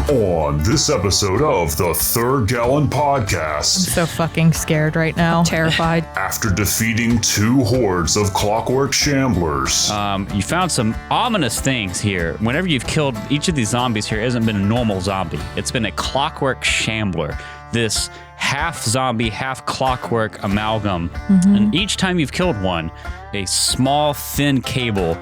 On this episode of the Third Gallon Podcast. I'm so fucking scared right now. Terrified. After defeating 2 hordes of Clockwork Shamblers. You found some ominous things here. Whenever you've killed each of these zombies here, it hasn't been a normal zombie. It's been a Clockwork Shambler. This half zombie, half clockwork amalgam. And each time you've killed one, a small, thin cable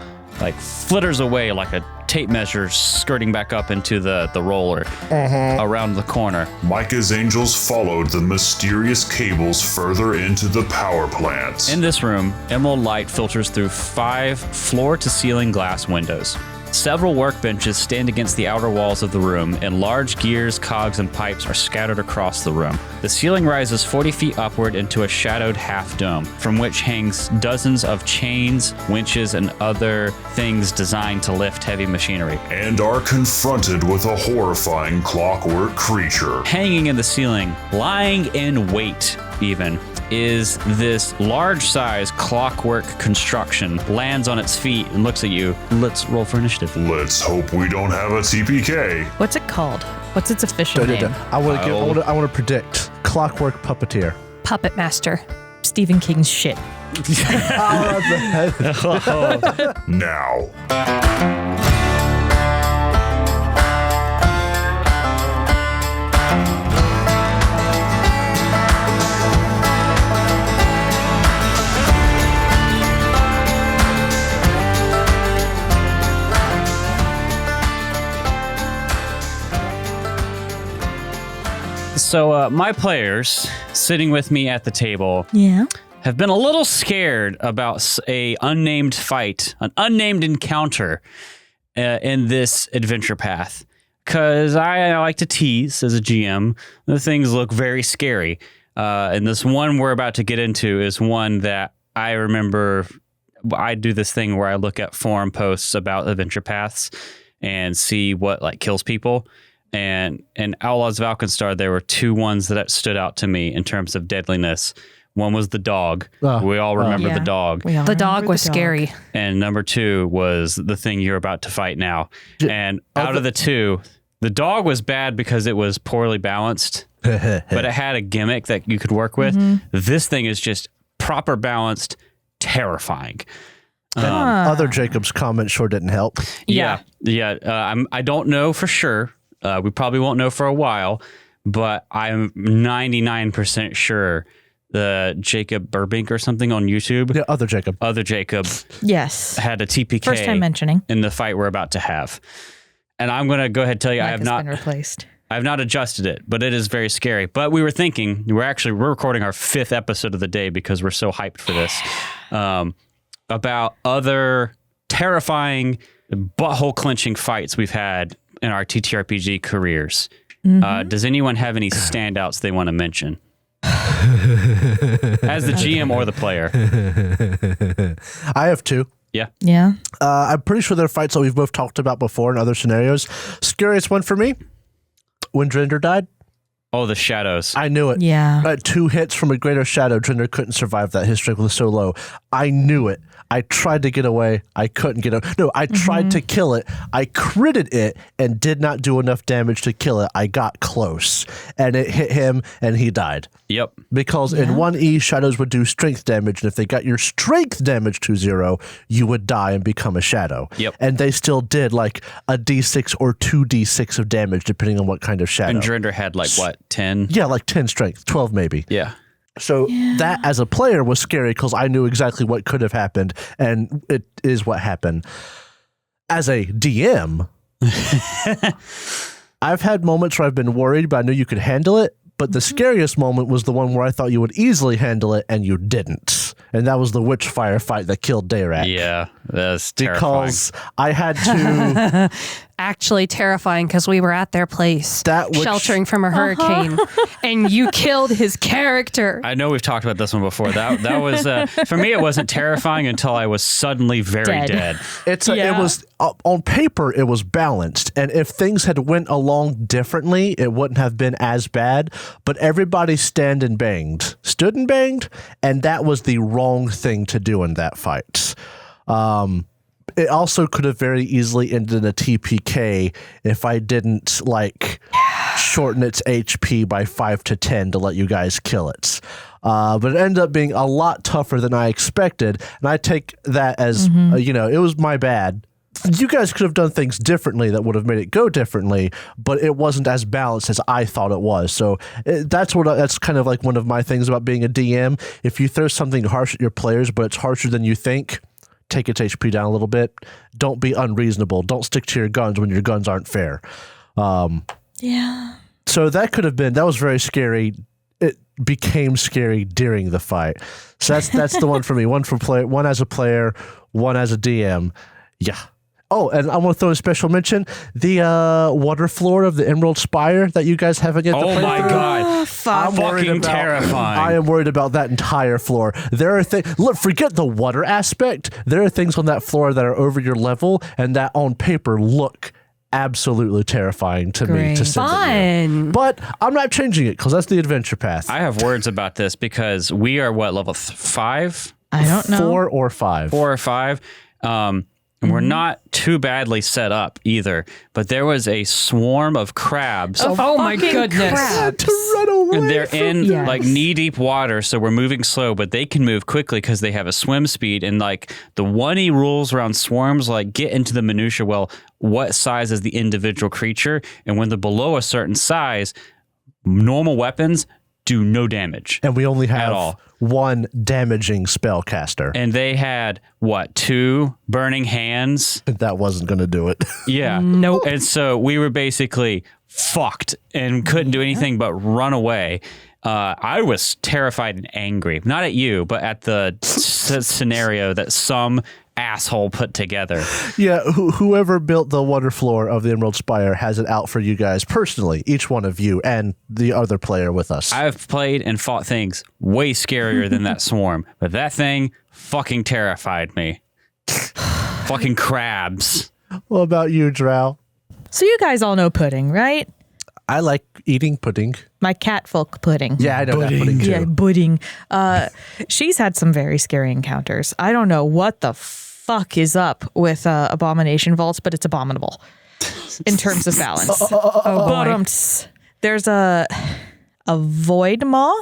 flitters away like a tape measure skirting back up into the roller around the corner. Micah's angels followed the mysterious cables further into the power plant. In this room, emerald light filters through 5 floor-to-ceiling glass windows. Several workbenches stand against the outer walls of the room, and large gears, cogs, and pipes are scattered across the room. The ceiling rises 40 feet upward into a shadowed half-dome, from which hangs dozens of chains, winches, and other things designed to lift heavy machinery. And are confronted with a horrifying clockwork creature. Hanging in the ceiling, lying in wait even, is this large-size clockwork construction. Lands on its feet and looks at you. Let's roll for initiative. Let's hope we don't have a TPK. What's it called? What's its official name? I want to predict Clockwork Puppeteer. Puppet Master. Stephen King's shit. Now. So my players sitting with me at the table have been a little scared about a unnamed fight, an unnamed encounter in this adventure path. Because I like to tease as a GM. The things look very scary. And this one we're about to get into is one that I remember. I do this thing where I look at forum posts about adventure paths and see what kills people. And in Outlaws of Alkenstar, there were 2 ones that stood out to me in terms of deadliness. One was the dog. We all remember the dog. The dog was scary. And number 2 was the thing you're about to fight now. And out of the 2, the dog was bad because it was poorly balanced, but it had a gimmick that you could work with. This thing is just proper balanced, terrifying. Other Jacob's comment sure didn't help. Yeah. I don't know for sure. We probably won't know for a while, but I'm 99% sure the Jacob Burbank or something on YouTube. Yeah, Other Jacob. Yes. Had a TPK First time mentioning. in the fight we're about to have. And I'm going to go ahead and tell you, Micah's been replaced. I have not adjusted it, but it is very scary. But we were thinking, we're recording our 5th episode of the day because we're so hyped for this, about other terrifying, butthole-clenching fights we've had in our TTRPG careers. Does anyone have any standouts they want to mention? As the GM or the player? I have 2. Yeah. I'm pretty sure they're fights that we've both talked about before in other scenarios. Scariest one for me, when Drinder died. Oh, the shadows. I knew it. Yeah. 2 hits from a greater shadow. Drinder couldn't survive that. His strength was so low. I knew it. I tried to get away. I couldn't get away. No, I tried to kill it. I critted it and did not do enough damage to kill it. I got close and it hit him and he died. Yep. Because in 1E, shadows would do strength damage. And if they got your strength damage to 0, you would die and become a shadow. Yep. And they still did a D6 or 2D6 of damage, depending on what kind of shadow. And Drinder had 10? Yeah, 10 strength, 12 maybe. Yeah. So that as a player was scary because I knew exactly what could have happened, and it is what happened. As a DM, I've had moments where I've been worried, but I knew you could handle it. But the scariest moment was the one where I thought you would easily handle it, and you didn't. And that was the witch fire fight that killed Dayrak. Yeah, that's terrifying. Because I had to... Actually terrifying because we were at their place sheltering from a hurricane and you killed his character. I know we've talked about this one before. That was for me. It wasn't terrifying until I was suddenly very dead. It was on paper it was balanced, and if things had went along differently, it wouldn't have been as bad. But everybody stood and banged, and that was the wrong thing to do in that fight. It also could have very easily ended in a TPK if I didn't shorten its HP by 5 to 10 to let you guys kill it. But it ended up being a lot tougher than I expected, and I take that as it was my bad. You guys could have done things differently that would have made it go differently, but it wasn't as balanced as I thought it was. So that's kind of like one of my things about being a DM. If you throw something harsh at your players, but it's harsher than you think, take its HP down a little bit. Don't be unreasonable. Don't stick to your guns when your guns aren't fair. Yeah. So that was very scary. It became scary during the fight. So that's the one for me. One as a player, one as a DM. Yeah. Oh, and I want to throw a special mention: the water floor of the Emerald Spire that you guys haven't yet. Oh my god! Fucking terrifying! I am worried about that entire floor. There are things. Look, forget the water aspect. There are things on that floor that are over your level, and that on paper look absolutely terrifying to me. To send Fun. But I'm not changing it because that's the adventure path. I have words about this because we are level 5? I don't know. 4 or 5. 4 or 5. And we're not too badly set up either, but there was a swarm of crabs. Oh my goodness. Crabs. And they're in knee-deep water, so we're moving slow, but they can move quickly because they have a swim speed. And the 1E rules around swarms get into the minutia. Well, what size is the individual creature? And when they're below a certain size, normal weapons do no damage. And we only at have all. one damaging spellcaster. And they had, 2 burning hands? That wasn't going to do it. Yeah. Nope. And so we were basically fucked and couldn't do anything but run away. I was terrified and angry. Not at you, but at the scenario that some asshole put together. Yeah, whoever built the water floor of the Emerald Spire has it out for you guys personally, each one of you and the other player with us. I've played and fought things way scarier than that swarm, but that thing fucking terrified me. Fucking crabs. What about you, Drow? So you guys all know pudding, right? I like eating pudding. My catfolk pudding. Yeah, I know that pudding too. Yeah, pudding. She's had some very scary encounters. I don't know what the fuck is up with Abomination Vaults, but it's abominable in terms of balance. There's a void maw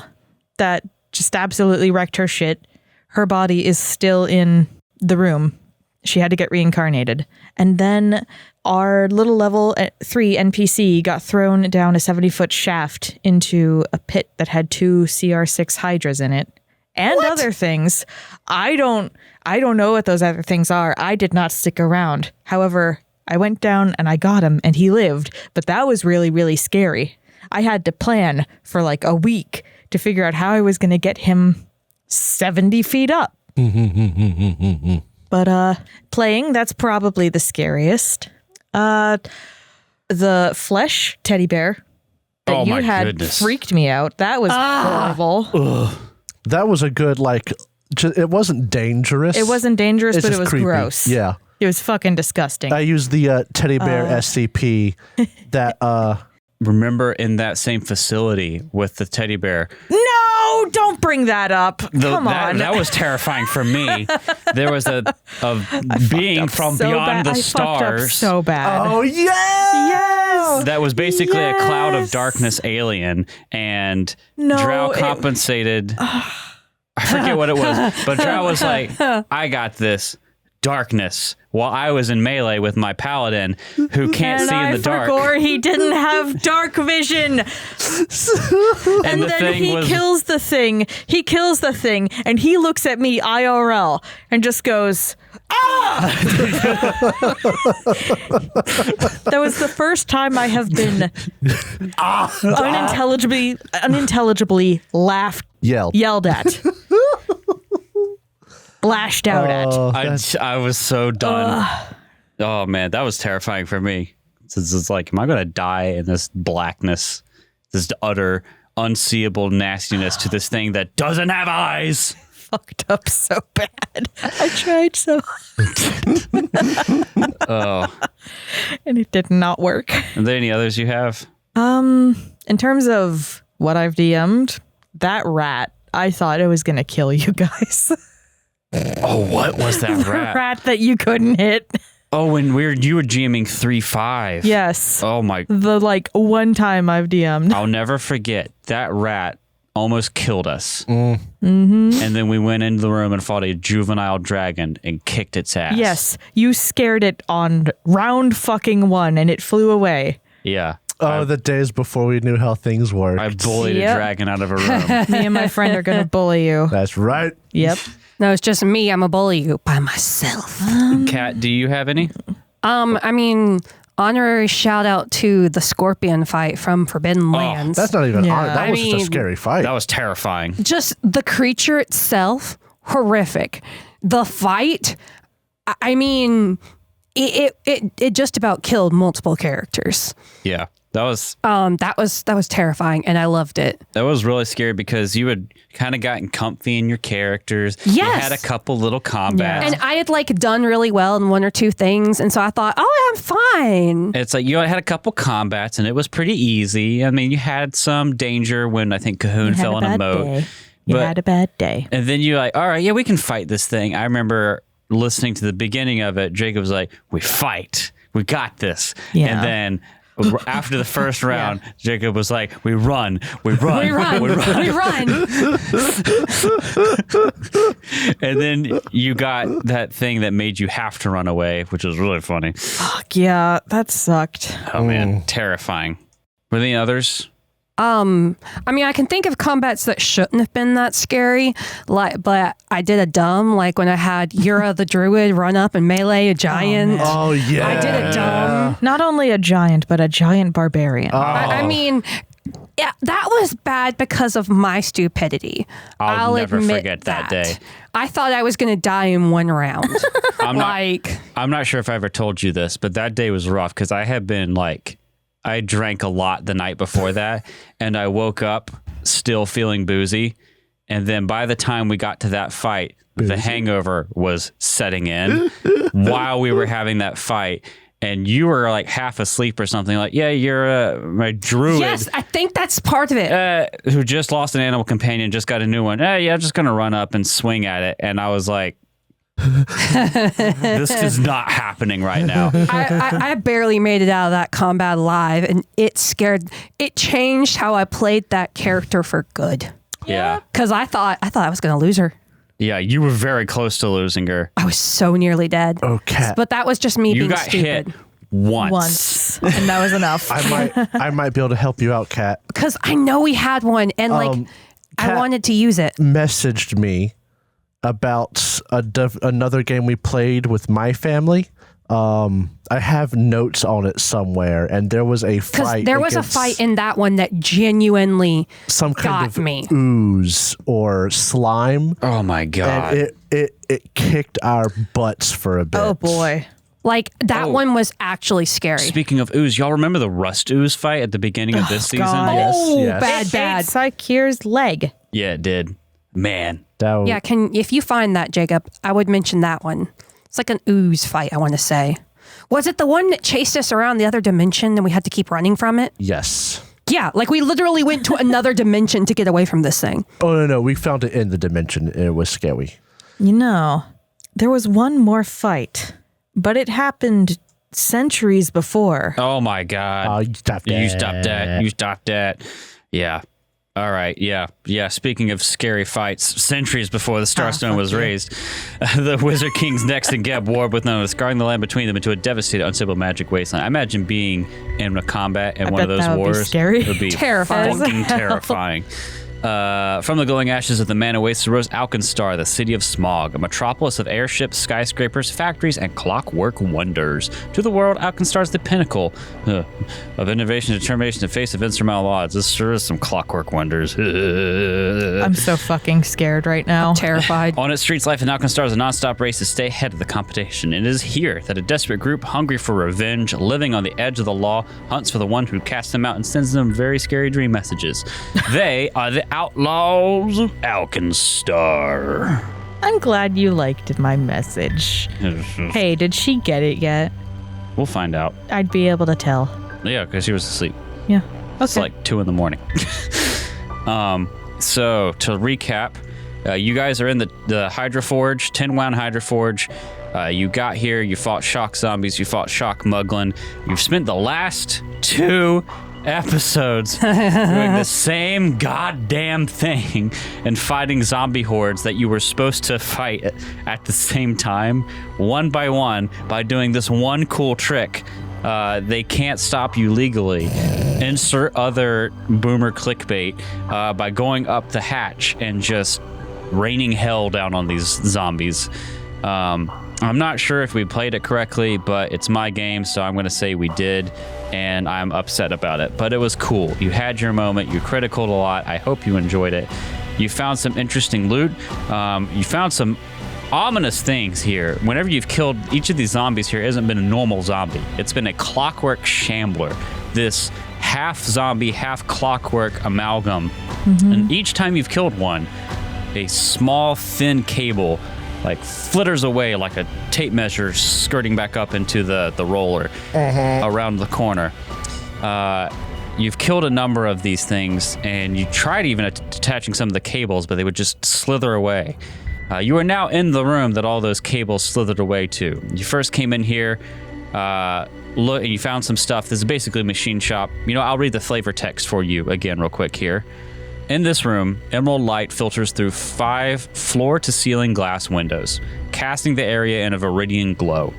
that just absolutely wrecked her shit. Her body is still in the room. She had to get reincarnated. And then our little level 3 NPC got thrown down a 70-foot shaft into a pit that had 2 CR6 hydras in it. And other things. I don't know what those other things are. I did not stick around. However, I went down and I got him and he lived. But that was really, really scary. I had to plan for a week to figure out how I was going to get him 70 feet up. But playing, that's probably the scariest. The flesh teddy bear that you had freaked me out. That was horrible. Ugh. That was a good, it wasn't dangerous. It wasn't dangerous, but it was creepy. gross. Yeah. It was fucking disgusting. I used the teddy bear SCP that... Remember in that same facility with the teddy bear? No, don't bring that up. Come on. That was terrifying for me. There was a being from beyond the stars. I fucked up so bad. Oh, yes! That was basically a cloud of darkness alien, and Drow compensated. I forget what it was, but Drow was like, I got this darkness, while I was in melee with my paladin who can't see in the dark. Or he didn't have dark vision. And then he kills the thing. He kills the thing, and he looks at me IRL and just goes, ah! That was the first time I have been unintelligibly yelled at. Lashed out at. I was so done. Oh man, that was terrifying for me. It's am I going to die in this blackness, this utter unseeable nastiness to this thing that doesn't have eyes? Fucked up so bad. I tried so hard. And it did not work. Are there any others you have? In terms of what I've DM'd, that rat, I thought it was going to kill you guys. Oh, what was that rat? Rat that you couldn't hit. Oh, when you were GMing 3-5. Yes. Oh my. The one time I've DM'd. I'll never forget that rat almost killed us. Mm-hmm. And then we went into the room and fought a juvenile dragon and kicked its ass. Yes, you scared it on round fucking 1 and it flew away. Yeah. Oh, the days before we knew how things worked. I bullied a dragon out of a room. Me and my friend are gonna bully you. That's right. Yep. No, it's just me. I'm a bully you by myself. Kat, do you have any? I mean, honorary shout out to the scorpion fight from Forbidden Lands. That's not even Yeah. that was just a scary fight. That was terrifying. Just the creature itself, horrific. The fight, I mean, it just about killed multiple characters. Yeah. That was terrifying, and I loved it. That was really scary because you had kind of gotten comfy in your characters. Yes. You had a couple little combats. And I had done really well in 1 or 2 things, and so I thought, oh, I'm fine. It's like you had a couple combats, and it was pretty easy. I mean, you had some danger when I think Cahoon fell in a moat. You had a bad day. And then you're like, all right, yeah, we can fight this thing. I remember listening to the beginning of it. Jacob was like, we fight. We got this. Yeah. And then after the first round, Jacob was like, we run. We run. We run. We run. We run. And then you got that thing that made you have to run away, which was really funny. Fuck yeah, that sucked. Oh, man. Terrifying. Were there any others? I mean, I can think of combats that shouldn't have been that scary, but I did a dumb, when I had Yura the Druid run up and melee a giant. Oh yeah. I did a dumb. Not only a giant, but a giant barbarian. I mean, yeah, that was bad because of my stupidity. I'll never admit forget that day. I thought I was going to die in 1 round. I'm not sure if I ever told you this, but that day was rough because I had been I drank a lot the night before that, and I woke up still feeling boozy. And then by the time we got to that fight, the hangover was setting in while we were having that fight. And you were half asleep or something. Yeah, you're a druid. Yes, I think that's part of it. Who just lost an animal companion, just got a new one. Yeah, I'm just going to run up and swing at it. And I was like, this is not happening right now. I barely made it out of that combat alive, and it changed how I played that character for good. Yeah. Because I thought I was going to lose her. Yeah, you were very close to losing her. I was so nearly dead. Okay. But that was just me You being got stupid. hit once. And that was enough. I might be able to help you out, Kat. Because I know we had one, and I Kat wanted to use it. Messaged me about another game we played with my family. I have notes on it somewhere, and there was a fight. Because there was a fight in that one that genuinely some kind got of me. ooze or slime. Oh my god! And it kicked our butts for a bit. Oh boy. That one was actually scary. Speaking of ooze, y'all remember the rust ooze fight at the beginning of this season? God. Yes. Bad. Sakir's leg. Yeah, it did. Man. Yeah, if you find that, Jacob, I would mention that one. It's like an ooze fight, I want to say. Was it the one that chased us around the other dimension and we had to keep running from it? Yes. Yeah, we literally went to another dimension to get away from this thing. Oh, no, we found it in the dimension, and it was scary. There was one more fight, but it happened centuries before. Oh my god. You stopped that. You stopped that. Yeah. All right, yeah. Speaking of scary fights, centuries before the Starstone was raised, the Wizard Kings Nex and Geb warred with none of scarring the land between them into a devastated, unstable magic wasteland. I imagine being in a combat in one of those wars scary. would be Terrifying. fucking terrifying. From the glowing ashes of the mana wastes arose Alkenstar, the city of smog, a metropolis of airships, skyscrapers, factories, and clockwork wonders. To the world, Alkenstar is the pinnacle of innovation and determination to face of insurmountable odds. This sure is some clockwork wonders. I'm so fucking scared right now. Terrified. On its streets, life in Alkenstar is a non-stop race to stay ahead of the competition. It is here that a desperate group, hungry for revenge, living on the edge of the law, hunts for the one who casts them out and sends them very scary dream messages. They are the Outlaws of Alkenstar. I'm glad you liked my message. Hey, did she get it yet? We'll find out. I'd be able to tell. Yeah, because she was asleep. Yeah. Okay. It's 2 a.m. So to recap, You guys are in the hydroforge, 10-wound hydroforge. You got here, you fought shock zombies, you fought shock muglin. You've spent the last 2 episodes doing the same goddamn thing and fighting zombie hordes that you were supposed to fight at the same time, one by one, by doing this one cool trick. They can't stop you legally. Insert other boomer clickbait by going up the hatch and just raining hell down on these zombies. I'm not sure if we played it correctly, but it's my game, so I'm going to say we did, and I'm upset about it. But it was cool. You had your moment. You criticaled a lot. I hope you enjoyed it. You found some interesting loot. You found some ominous things here. Whenever you've killed each of these zombies here, hasn't been a normal zombie. It's been a clockwork shambler. This half zombie, half clockwork amalgam. And each time you've killed one, a small, thin cable like flitters away like a tape measure skirting back up into the roller around the corner. You've killed a number of these things, and you tried even detaching some of the cables, but they would just slither away. You are now in the room that all those cables slithered away to. You first came in here, look, and you found some stuff. This is basically a machine shop. You know, I'll read the flavor text for you again real quick here. In this room, emerald light filters through 5 floor-to-ceiling glass windows, casting the area in a viridian glow.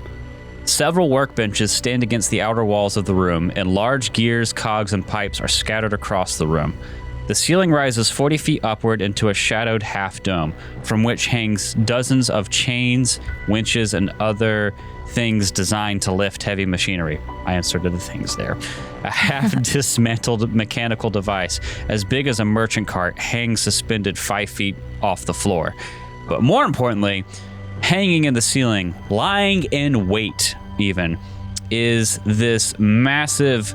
Several workbenches stand against the outer walls of the room, and large gears, cogs, and pipes are scattered across the room. The ceiling rises 40 feet upward into a shadowed half-dome, from which hangs dozens of chains, winches, and other things designed to lift heavy machinery. I inserted the things there. A half-dismantled mechanical device, as big as a merchant cart, hangs suspended 5 feet off the floor. But more importantly, hanging in the ceiling, lying in wait even, is this massive,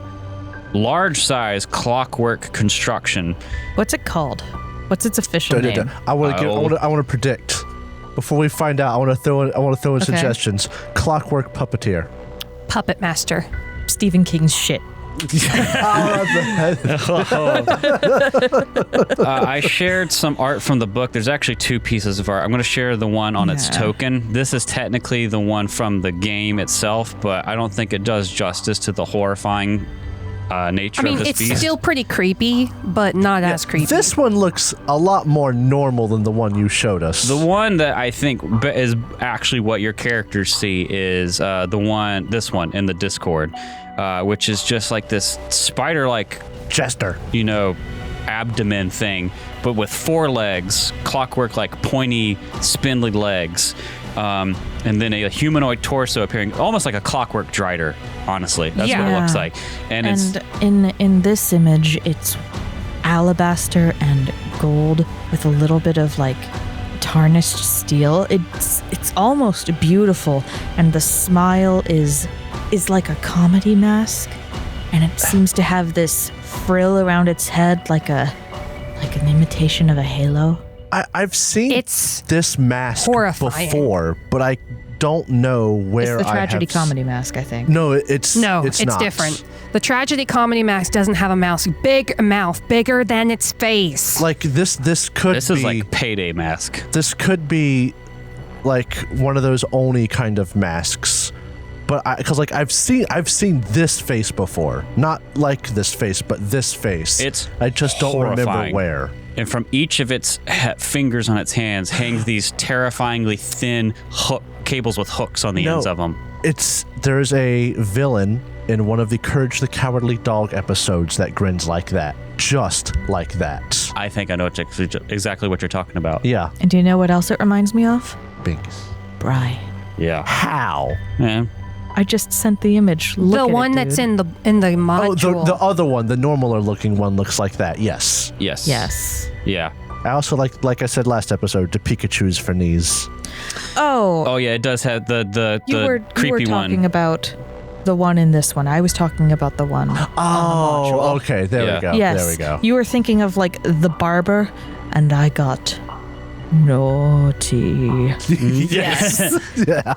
large-size clockwork construction. What's it called? What's its official name? I want to predict. Before we find out, I want to throw in suggestions. Clockwork puppeteer. Puppet master. Stephen King's shit. I shared some art from the book. There's actually 2 pieces of art. I'm going to share the one on its token. This is technically the one from the game itself, but I don't think it does justice to the horrifying nature of this beast. It's still pretty creepy, but not as creepy. This one looks a lot more normal than the one you showed us. The one that I think is actually what your characters see is this one in the Discord, which is just like this spider-like Jester, abdomen thing, but with 4 legs, clockwork like pointy, spindly legs. And then a humanoid torso appearing, almost like a clockwork drider, honestly. That's what it looks like. And it's in this image, it's alabaster and gold with a little bit of like tarnished steel. It's almost beautiful, and the smile is like a comedy mask, and it seems to have this frill around its head like an imitation of a halo. I've seen this mask horrifying before, but I don't know where it's the tragedy comedy mask, I think. No, it's not. Different. The tragedy comedy mask doesn't have a mouth bigger than its face. Like this is like Payday mask. This could be like one of those Oni kind of masks. But because I've seen this face before, not like this face, but this face. I just don't remember where. And from each of its fingers on its hands hangs these terrifyingly thin cables with hooks on the ends of them. There's a villain in one of the Courage the Cowardly Dog episodes that grins like that. Just like that. I think I know exactly what you're talking about. Yeah. And do you know what else it reminds me of? Binks. Bri. Yeah. How? Yeah. I just sent the image. Look the at one it, that's dude. in the module. Oh, the other one, the normaler looking one looks like that. Yes. Yes. Yeah. I also like I said last episode, the Pikachu's for knees. Oh yeah, it does have the creepy one. You were talking about the one in this one. I was talking about the one. Oh, okay. There we go. Yes. There we go. You were thinking of like the barber, and I got naughty. Yes. Yeah.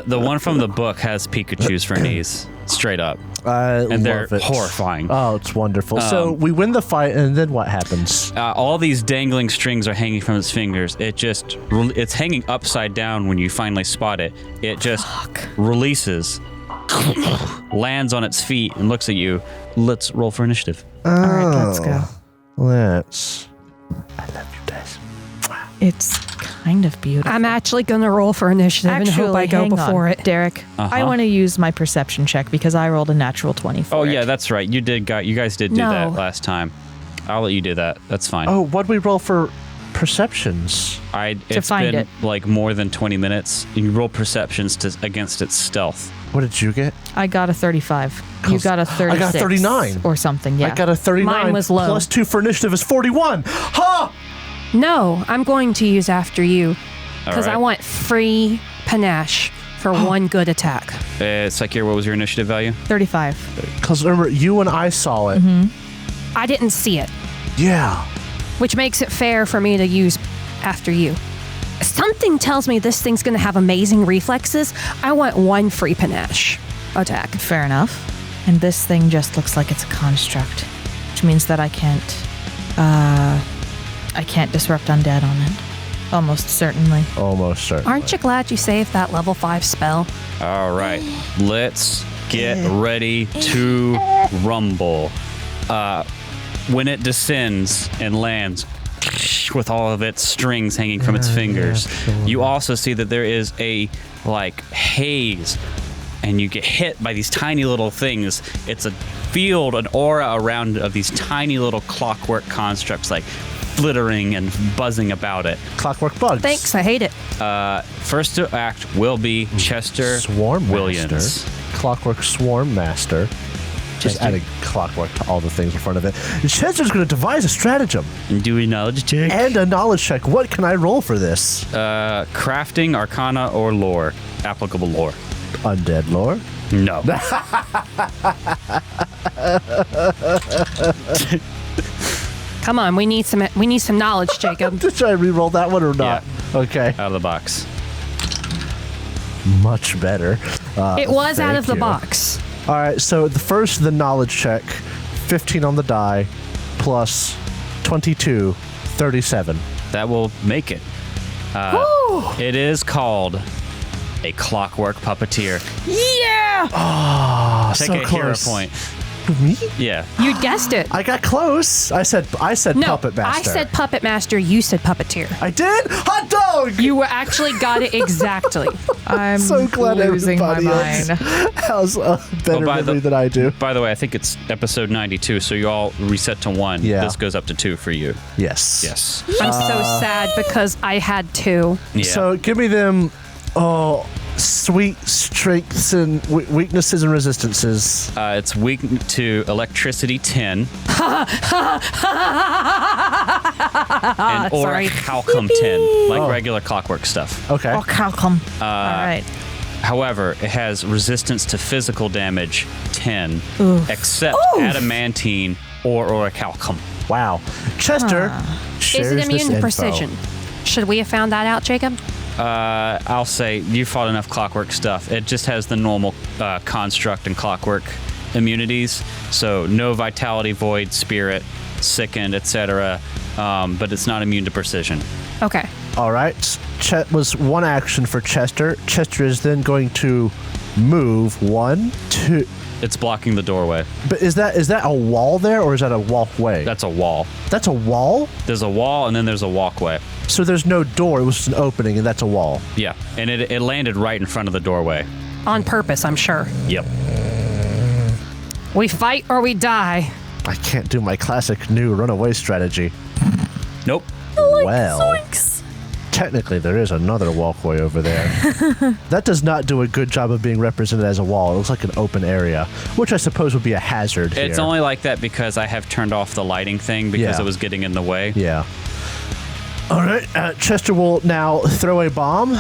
The one from the book has Pikachu's for knees. straight up. And they're horrifying. Oh, it's wonderful. So we win the fight, and then what happens? All these dangling strings are hanging from its fingers. It's hanging upside down when you finally spot it. It just releases, lands on its feet, and looks at you. Let's roll for initiative. All right, let's go. I love you guys. It's kind of beautiful. I'm actually going to roll for initiative and hope I go before it. Derek, I want to use my perception check because I rolled a natural 20 for it. Yeah, that's right. You guys did do that last time. I'll let you do that. That's fine. Oh, what'd we roll for perceptions? It's find been it. like more than 20 minutes. You roll perceptions against its stealth. What did you get? I got a 35. You got a 36. I got a 39. Or something, yeah. I got a 39. Mine was low. Plus 2 for initiative is 41. Ha! No, I'm going to use after you because All right. I want free panache for one good attack. Sakir, what was your initiative value? 35. Because remember, you and I saw it. I didn't see it, Yeah. which makes it fair for me to use after you. Something tells me this thing's going to have amazing reflexes. I want one free panache attack. Fair enough. And this thing just looks like it's a construct, which means that I can't disrupt undead on it. Almost certainly. Almost certainly. Aren't you glad you saved that level 5 spell? All right, let's get ready to rumble. When it descends and lands with all of its strings hanging from its fingers, you also see that there is a haze, and you get hit by these tiny little things. It's a field, an aura around of these tiny little clockwork constructs, like flittering and buzzing about it. Clockwork bugs. Thanks, I hate it. First to act will be Chester Swarm Williams. Master. Clockwork Swarm Master. Just adding clockwork to all the things in front of it. And Chester's going to devise a stratagem. And do a knowledge check. And a knowledge check. What can I roll for this? Crafting, Arcana, or Lore. Applicable Lore. Undead lore. No. Come on, we need some knowledge, Jacob. Should I re-roll that one or not? Yeah. Okay. Out of the box. Much better. It was out thank of the you. box. All right, so the knowledge check, 15 on the die, plus 22, 37. That will make it. It is called a Clockwork Puppeteer. Yeah! Oh, Take so a close. hero point. Me? Yeah. You guessed it. I got close. I said No, Puppet Master. I said Puppet Master. You said Puppeteer. I did? Hot dog! You actually got it exactly. I'm so glad losing my everybody mind. has a better memory than I do. By the way, I think it's episode 92, so you all reset to 1. Yeah. This goes up to 2 for you. Yes. Yes. I'm so sad because I had 2. Yeah. So give me them, sweet strengths and weaknesses and resistances. It's weak to electricity 10. And Sorry. orichalcum 10, like regular clockwork stuff. Okay. Oh, Calcum. All right. However, it has resistance to physical damage 10, except adamantine or orichalcum. Wow. Chester shares Is it immune this to info. precision? Should we have found that out, Jacob? I'll say you fought enough clockwork stuff. It just has the normal construct and clockwork immunities, so no vitality, void, spirit, sickened, etc. But it's not immune to precision. Okay. All right. Chet was one action for Chester. Chester is then going to move 1, 2. It's blocking the doorway. But is that a wall there, or is that a walkway? That's a wall. That's a wall? There's a wall, and then there's a walkway. So there's no door. It was just an opening, and that's a wall. Yeah, and it landed right in front of the doorway. On purpose, I'm sure. Yep. We fight or we die. I can't do my classic new runaway strategy. Nope. Well, technically there is another walkway over there. That does not do a good job of being represented as a wall. It looks like an open area, which I suppose would be a hazard here. It's only like that because I have turned off the lighting thing because Yeah. it was getting in the way. Yeah. All right. Chester will now throw a bomb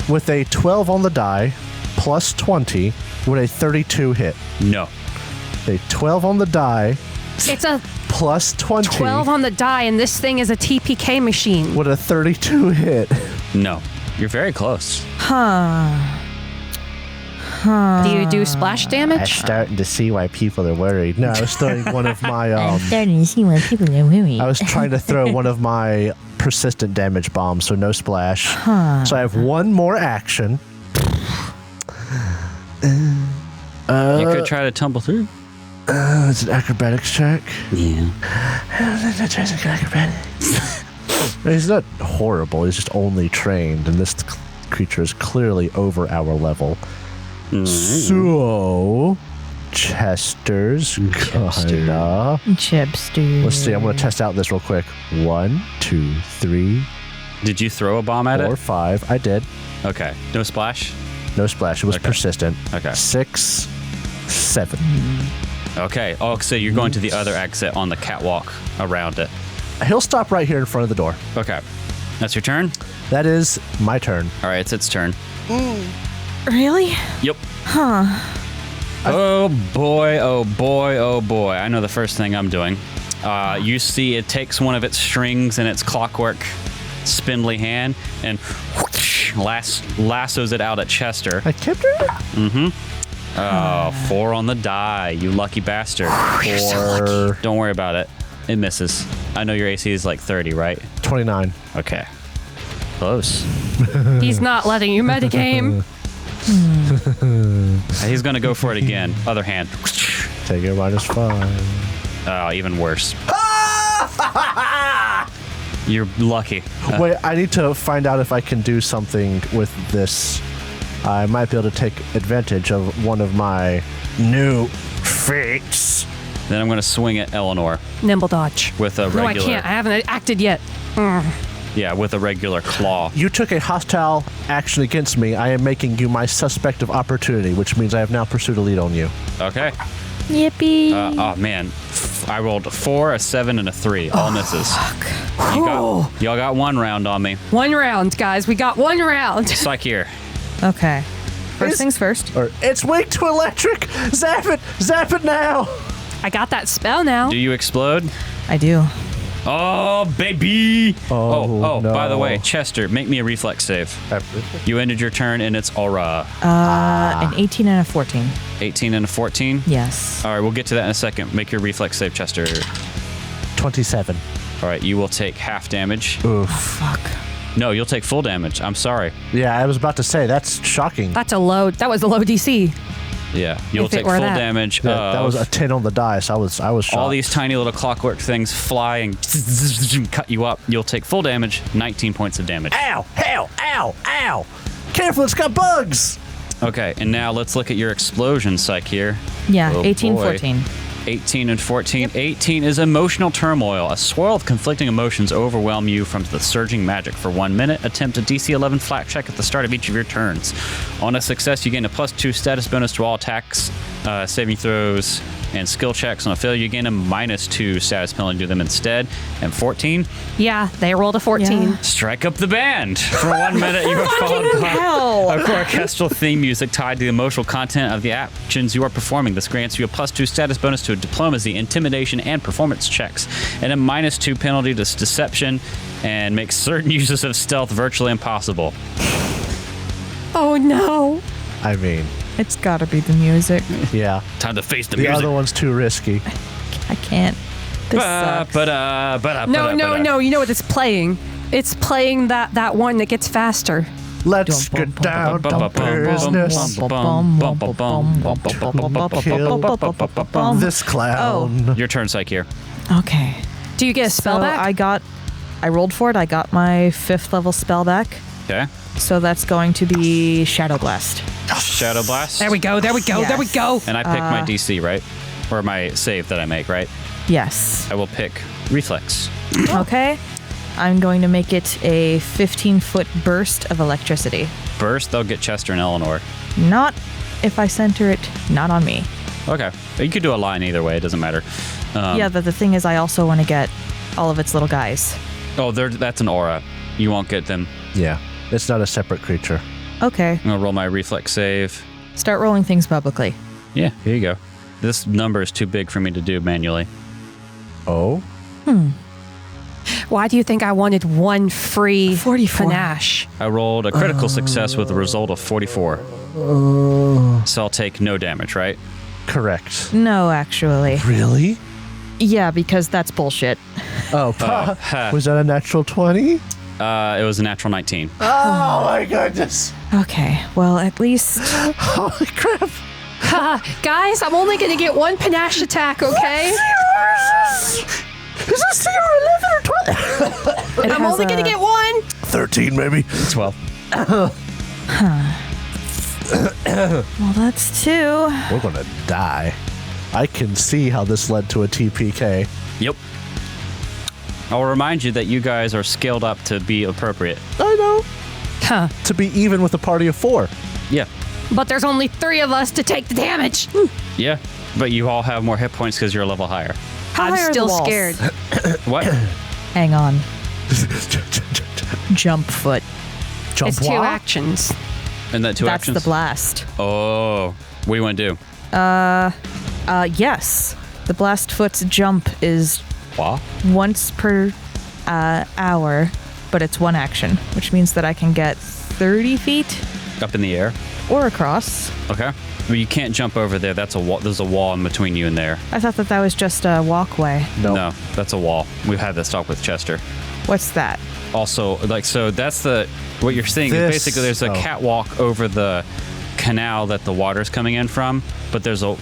with a 12 on the die, plus 20, with a 32 hit. No. A 12 on the die, It's a plus 20, 12 on the die, and this thing is a TPK machine. with a 32 hit. No. You're very close. Do you do splash I'm damage? starting to see why people are worried. No, I was throwing one of my. starting to see why people are worried. I was trying to throw one of my persistent damage bombs, so no splash. So I have one more action. You could try to tumble through. It's an acrobatics check. Yeah. Acrobatics. He's not horrible. He's just only trained, and this creature is clearly over our level. So, Chester's kinda. Chipster. Let's see. I'm gonna test out this real quick. 1, 2, 3, Did you throw a bomb at 4, it? 5. I did. Okay. No splash? No splash. It was Okay. persistent. Okay. 6, 7. Okay. Oh, so you're going to the other exit on the catwalk around it. He'll stop right here in front of the door. Okay. That's your turn? That is my turn. All right, it's its turn. Really? Yep. Oh boy, oh boy, oh boy. I know the first thing I'm doing. You see it takes one of its strings in its clockwork spindly hand and whoosh, lassos it out at Chester. I kept her. 4 on the die, you lucky bastard. 4, Don't worry about it. It misses. I know your AC is like 30, right? 29. Okay. Close. He's not letting you metagame. He's going to go for it again. Other hand. Take it -5. Oh, even worse. You're lucky. Wait, I need to find out if I can do something with this. I might be able to take advantage of one of my new feats. Then I'm going to swing at Eleanor Nimble dodge. with a No, I regular. can't. I haven't acted yet. Yeah, with a regular claw. You took a hostile action against me. I am making you my suspect of opportunity, which means I have now pursued a lead on you. Okay. Yippee. Oh man, I rolled a 4, a 7, and a 3. All misses. Y'all got 1 round on me. 1 round, guys. We got 1 round. Psych here. Okay. First things first. Or it's weak to electric. Zap it! Zap it now! I got that spell now. Do you explode? I do. Oh, baby! Oh, no. By the way, Chester, make me a reflex save. You ended your turn in its aura. An 18 and a 14. 18 and a 14? Yes. All right, we'll get to that in a second. Make your reflex save, Chester. 27. All right, you will take half damage. Oof. Fuck. No, you'll take full damage. I'm sorry. Yeah, I was about to say, that's shocking. That was a low DC. Yeah, you'll If it take were full that. damage. That was a 10 on the dice. I was shocked. All these tiny little clockwork things fly and cut you up. You'll take full damage, 19 points of damage. Ow! Ow! Ow! Ow! Careful, it's got bugs! Okay, and now let's look at your explosion psych here. Yeah, Oh, 18, boy. 14. 18 and 14. 18 is emotional turmoil. A swirl of conflicting emotions overwhelm you from the surging magic for 1 minute. Attempt a DC 11 flat check at the start of each of your turns. On a success, you gain a +2 status bonus to all attacks, saving throws, and skill checks. On a failure, you gain a -2 status penalty to them instead. And 14, Yeah, they rolled a 14. Yeah. strike up the band. For 1 minute, you are followed by Hell. a orchestral theme music tied to the emotional content of the actions you are performing. This grants you a +2 status bonus to diplomacy, intimidation, and performance checks, and a -2 penalty to deception, and makes certain uses of stealth virtually impossible. Oh no. I mean, It's gotta be the music. yeah. Time to face the The music. other one's too risky. I can't. This sucks. No. You know what it's playing? It's playing that one that gets faster. Let's get down to business. This clown. Your turn, Psyche here. Okay. Do you get a spell So back? I rolled for it. I got my 5th level spell back. Okay. So that's going to be Shadow Blast. Shadow Blast. There we go. There we go. There we Yes. go. And I pick my DC, right? Or my save that I make, right? Yes. I will pick Reflex. Okay. I'm going to make it a 15-foot burst of electricity. Burst, they'll get Chester and Eleanor. Not if I center it, not on me. Okay. You could do a line either way, it doesn't matter. Yeah, but the thing is, I also want to get all of its little guys. Oh, that's an aura. You won't get them. Yeah. It's not a separate creature. Okay. I'm going to roll my reflex save. Start rolling things publicly. Yeah, here you go. This number is too big for me to do manually. Oh? Why do you think I wanted one free 44. panache? I rolled a critical success with a result of 44. So I'll take no damage, right? Correct. No, actually. Really? Yeah, because that's bullshit. Oh, was that a natural 20? It was a natural 19. Oh my goodness. Okay, well, at least... Holy crap. Guys, I'm only going to get one panache attack, okay? Is this 11 or 20? I'm only going to get one. 13 maybe. 12. Well, that's 2. We're gonna die. I can see how this led to a TPK. Yep. I'll remind you that you guys are scaled up to be appropriate. I know. Huh. To be even with a party of 4. Yeah. But there's only 3 of us to take the damage. Yeah. But you all have more hit points because you're a level higher. How I'm high are the still walls? scared. What? Hang on. Jump foot. Jump It's 2 wall? actions. And that 2 That's actions? the blast. Oh. What do you want to do? Yes. The blast foot's jump is What? once per hour, but it's 1 action, which means that I can get 30 feet Up in the air? or across. Okay. Well, you can't jump over there. That's a wall. There's a wall in between you and there. I thought that was just a walkway. No, that's a wall. We've had this talk with Chester. What's that? Also, so that's what you're seeing is This- basically there's a catwalk over the canal that the water's coming in from, but the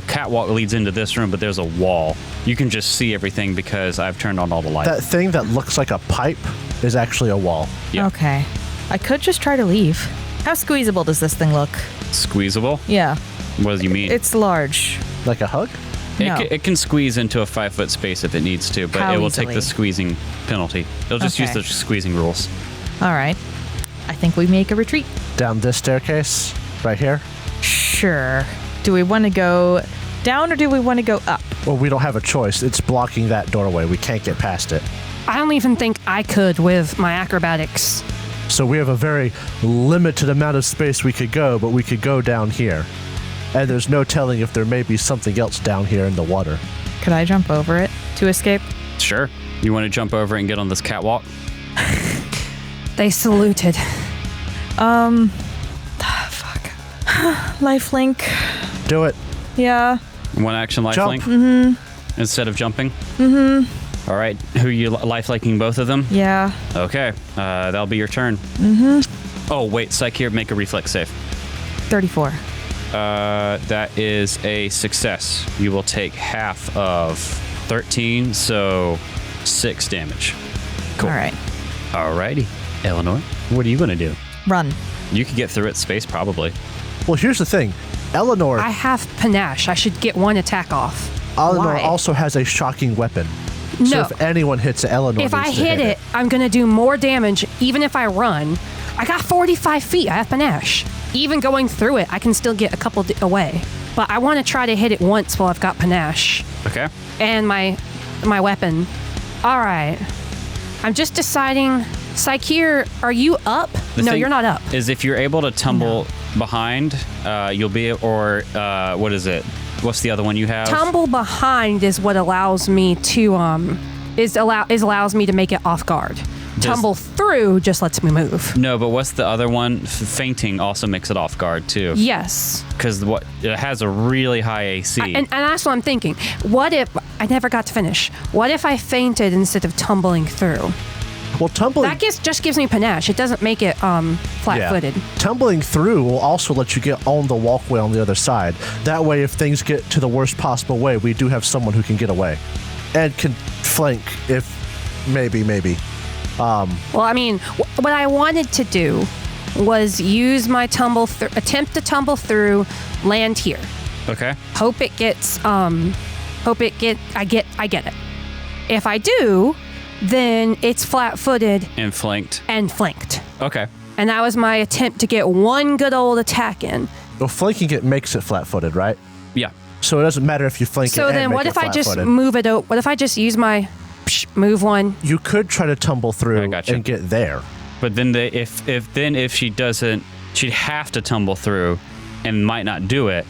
catwalk leads into this room, but there's a wall. You can just see everything because I've turned on all the lights. That thing that looks like a pipe is actually a wall. Yeah. Okay. I could just try to leave. How squeezable does this thing look? Squeezable? Yeah. What do you mean? It's large. Like a hug? No. It can squeeze into a 5-foot space if it needs to, but How it will take easily? the squeezing penalty. It'll just use Okay. the squeezing rules. All right. I think we make a retreat. Down this staircase? Right here? Sure. Do we want to go down or do we want to go up? Well, we don't have a choice. It's blocking that doorway. We can't get past it. I don't even think I could with my acrobatics. So we have a very limited amount of space we could go, but we could go down here. And there's no telling if there may be something else down here in the water. Could I jump over it to escape? Sure. You want to jump over and get on this catwalk? They saluted. Fuck. Lifelink. Do it. Yeah. 1 action Jump. lifelink? Instead of jumping? Mm-hmm. All right. Who are you lifelinking both of them? Yeah. Okay. That'll be your turn. Mm-hmm. Oh, wait. Psyche, make a reflex save. 34. That is a success. You will take half of 13, so 6 damage. Cool. All right. Alrighty. Eleanor, what are you going to do? Run. You could get through it space, probably. Well, here's the thing. Eleanor I have panache. I should get 1 attack off. Eleanor Why? also has a shocking weapon. So No. if anyone hits it, Eleanor If I needs to hit it, I'm going to do more damage even if I run. I got 45 feet. I have panache. Even going through it, I can still get a couple away. But I want to try to hit it once while I've got panache. Okay. And my weapon. All right. I'm just deciding. Psycheer, are you up? The No, thing you're not up. Is if you're able to tumble behind, you'll be, or what is it? What's the other one you have? Tumble behind is what allows me to allows me to make it off guard. Tumble through just lets me move. No, but what's the other one? Fainting also makes it off guard too. Yes. Because it has a really high AC. And that's what I'm thinking. What if I never got to finish? What if I fainted instead of tumbling through? Well, tumbling. That just gives me panache. It doesn't make it flat-footed. Tumbling through will also let you get on the walkway on the other side. That way, if things get to the worst possible way, we do have someone who can get away and can flank if maybe. Well, I mean, what I wanted to do was use my attempt to tumble through, land here. Okay. Hope it gets. I get it. If I do, then it's flat-footed And flanked. and flanked. Okay. And that was my attempt to get one good old attack in. Well, flanking it makes it flat-footed, right? Yeah. So it doesn't matter if you flank it. So and then, make what it if I just flat-footed. move it? What if I just use my move one? You could try to tumble through I gotcha. and get there. But then if she doesn't, she'd have to tumble through, and might not do it.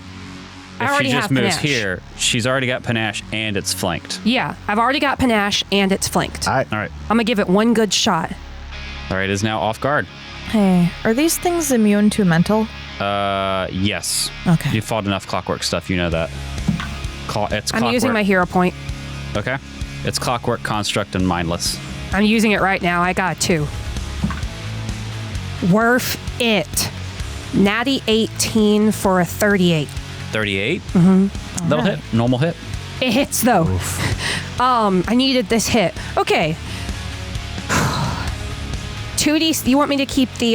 I If already she just have moves panache. here, she's already got panache and it's flanked. Yeah, I've already got panache and it's flanked. All right. All right. I'm gonna give it one good shot. All right. Is now off guard. Hey, are these things immune to mental? Yes. Okay. You fought enough Clockwork stuff, you know that. It's I'm Clockwork. using my hero point. Okay. It's Clockwork, Construct, and Mindless. I'm using it right now. I got 2. Worth it. Natty 18 for a 38. 38? Mm-hmm. That'll hit. Normal hit. It hits though. I needed this hit. Okay. 2D. You want me to keep the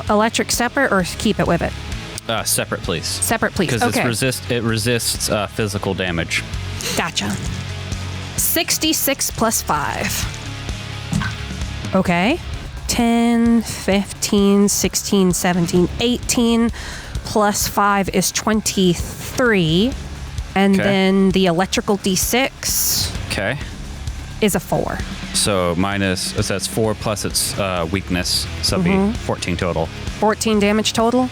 electric separate or keep it with it? Separate, please. Separate, please. Because Okay. it resists physical damage. Gotcha. 66 plus 5. Okay. 10, 15, 16, 17, 18 plus 5 is 23. And Okay. then the electrical D6 Okay. is a 4. So that's 4 plus its weakness. So it'll be 14 total. 14 damage total.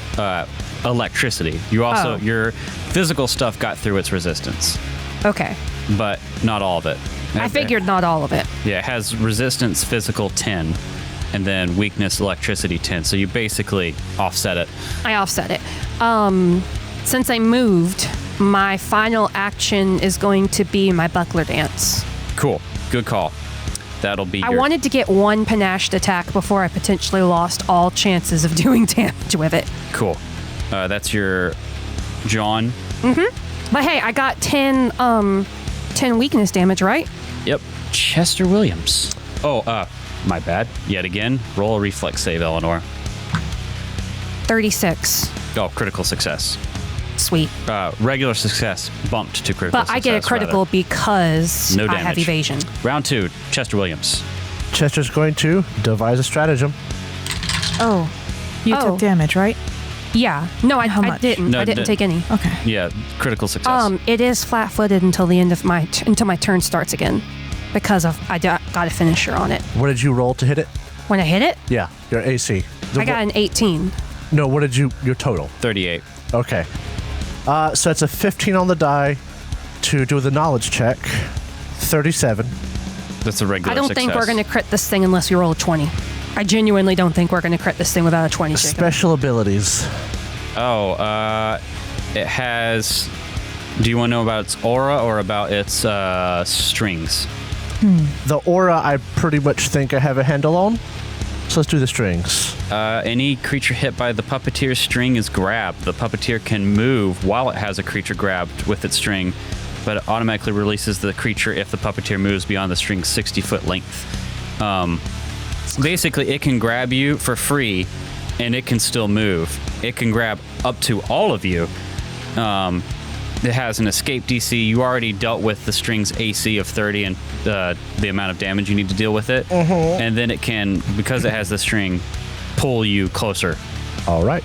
Electricity. You also, Oh. your physical stuff got through its resistance, Okay. but not all of it. I figured not all of it. Yeah, it has resistance physical 10 and then weakness electricity 10. So you basically offset it. I offset it. Since I moved, my final action is going to be my buckler dance. Cool. Good call. That'll be I wanted to get one panached attack before I potentially lost all chances of doing damage with it. Cool. That's your John. But hey, I got 10 weakness damage, right? Yep. Chester Williams. Oh, my bad. Yet again, roll a reflex save, Eleanor. 36. Oh, critical success. Sweet. Regular success bumped to critical But success. I get a critical rather. because No I have damage. evasion. Round 2, Chester Williams. Chester's going to devise a stratagem. Oh. You Oh. took damage, right? Yeah. No, I much? didn't. No, I didn't take any. Okay. Yeah, critical success. It is flat-footed until the end of until my turn starts again, because I got a finisher on it. What did you roll to hit it? When I hit it, Yeah, your AC. I got an 18. No, what did your total? 38. Okay. So it's a 15 on the die to do the knowledge check. 37. That's a regular I don't success. think we're going to crit this thing unless we roll a 20. I genuinely don't think we're going to crit this thing without a 20. Jacob. Special abilities. Oh, it has... Do you want to know about its aura or about its strings? The aura I pretty much think I have a handle on. So let's do the strings. Any creature hit by the puppeteer's string is grabbed. The puppeteer can move while it has a creature grabbed with its string, but it automatically releases the creature if the puppeteer moves beyond the string's 60-foot length. Basically, it can grab you for free, and it can still move. It can grab up to all of you. It has an escape DC. You already dealt with the string's AC of 30 and the amount of damage you need to deal with it. And then it can, because it has the string, pull you closer. All right.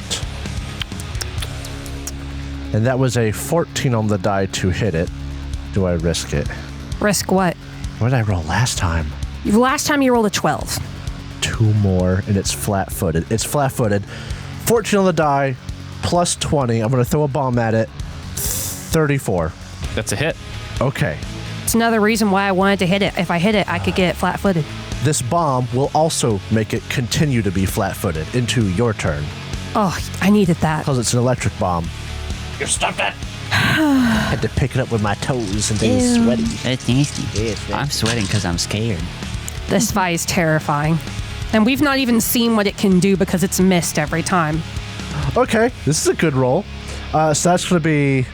And that was a 14 on the die to hit it. Do I risk it? Risk what? What did I roll last time? Last time you rolled a 12. 2 more, and it's flat-footed. It's flat-footed. 14 on the die, plus 20. I'm going to throw a bomb at it. 34. That's a hit. Okay. It's another reason why I wanted to hit it. If I hit it, I could get it flat-footed. This bomb will also make it continue to be flat-footed into your turn, Oh, I needed that. because it's an electric bomb. You stopped that! Had to pick it up with my toes and then sweaty. That's nasty. I'm sweating because I'm scared. This fight is terrifying. And we've not even seen what it can do because it's missed every time. Okay, this is a good roll. So that's going to be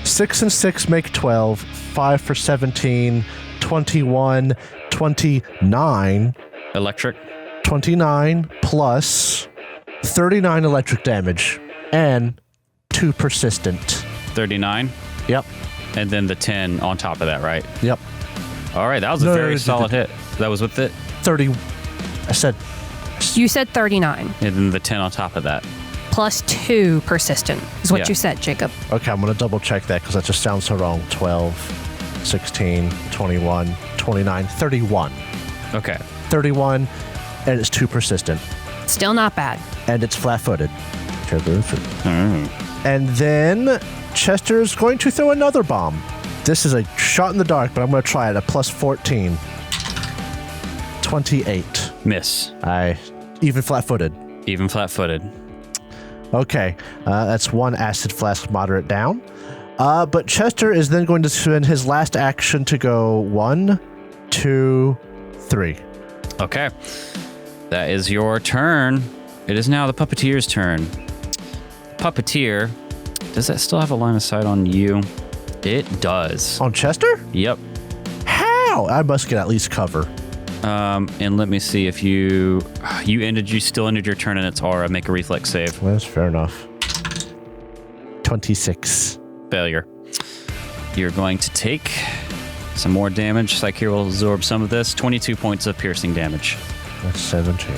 6 and 6 make 12, 5 for 17, 21, 29, Electric. 29 plus 39 electric damage, and 2 persistent. 39. Yep, And then the 10 on top of that, right? yep. All right, that was a No, very solid hit. That was with it. 30. I said, You said 39 And then the 10 on top of that. plus 2 persistent is what Yeah. you said, Jacob. okay, I'm going to double check that because that just sounds so wrong. 12, 16, 21, 29, 31. Okay. 31, and it's 2 persistent. Still not bad. And it's flat-footed. And then Chester's going to throw another bomb. This is a shot in the dark, but I'm going to try it. A plus 14. 28. Miss. Even flat-footed. Even flat-footed. Okay, that's one acid flask moderate down. But Chester is then going to spend his last action to go 1, 2, 3. Okay. That is your turn. It is now the puppeteer's turn. Puppeteer, does that still have a line of sight on you? It does. On Chester? Yep. How? I must get at least cover. And let me see if you still ended your turn in its aura. Make a reflex save. Well, that's fair enough. 26. Failure. You're going to take some more damage. Psyche will absorb some of this. 22 points of piercing damage. That's 17.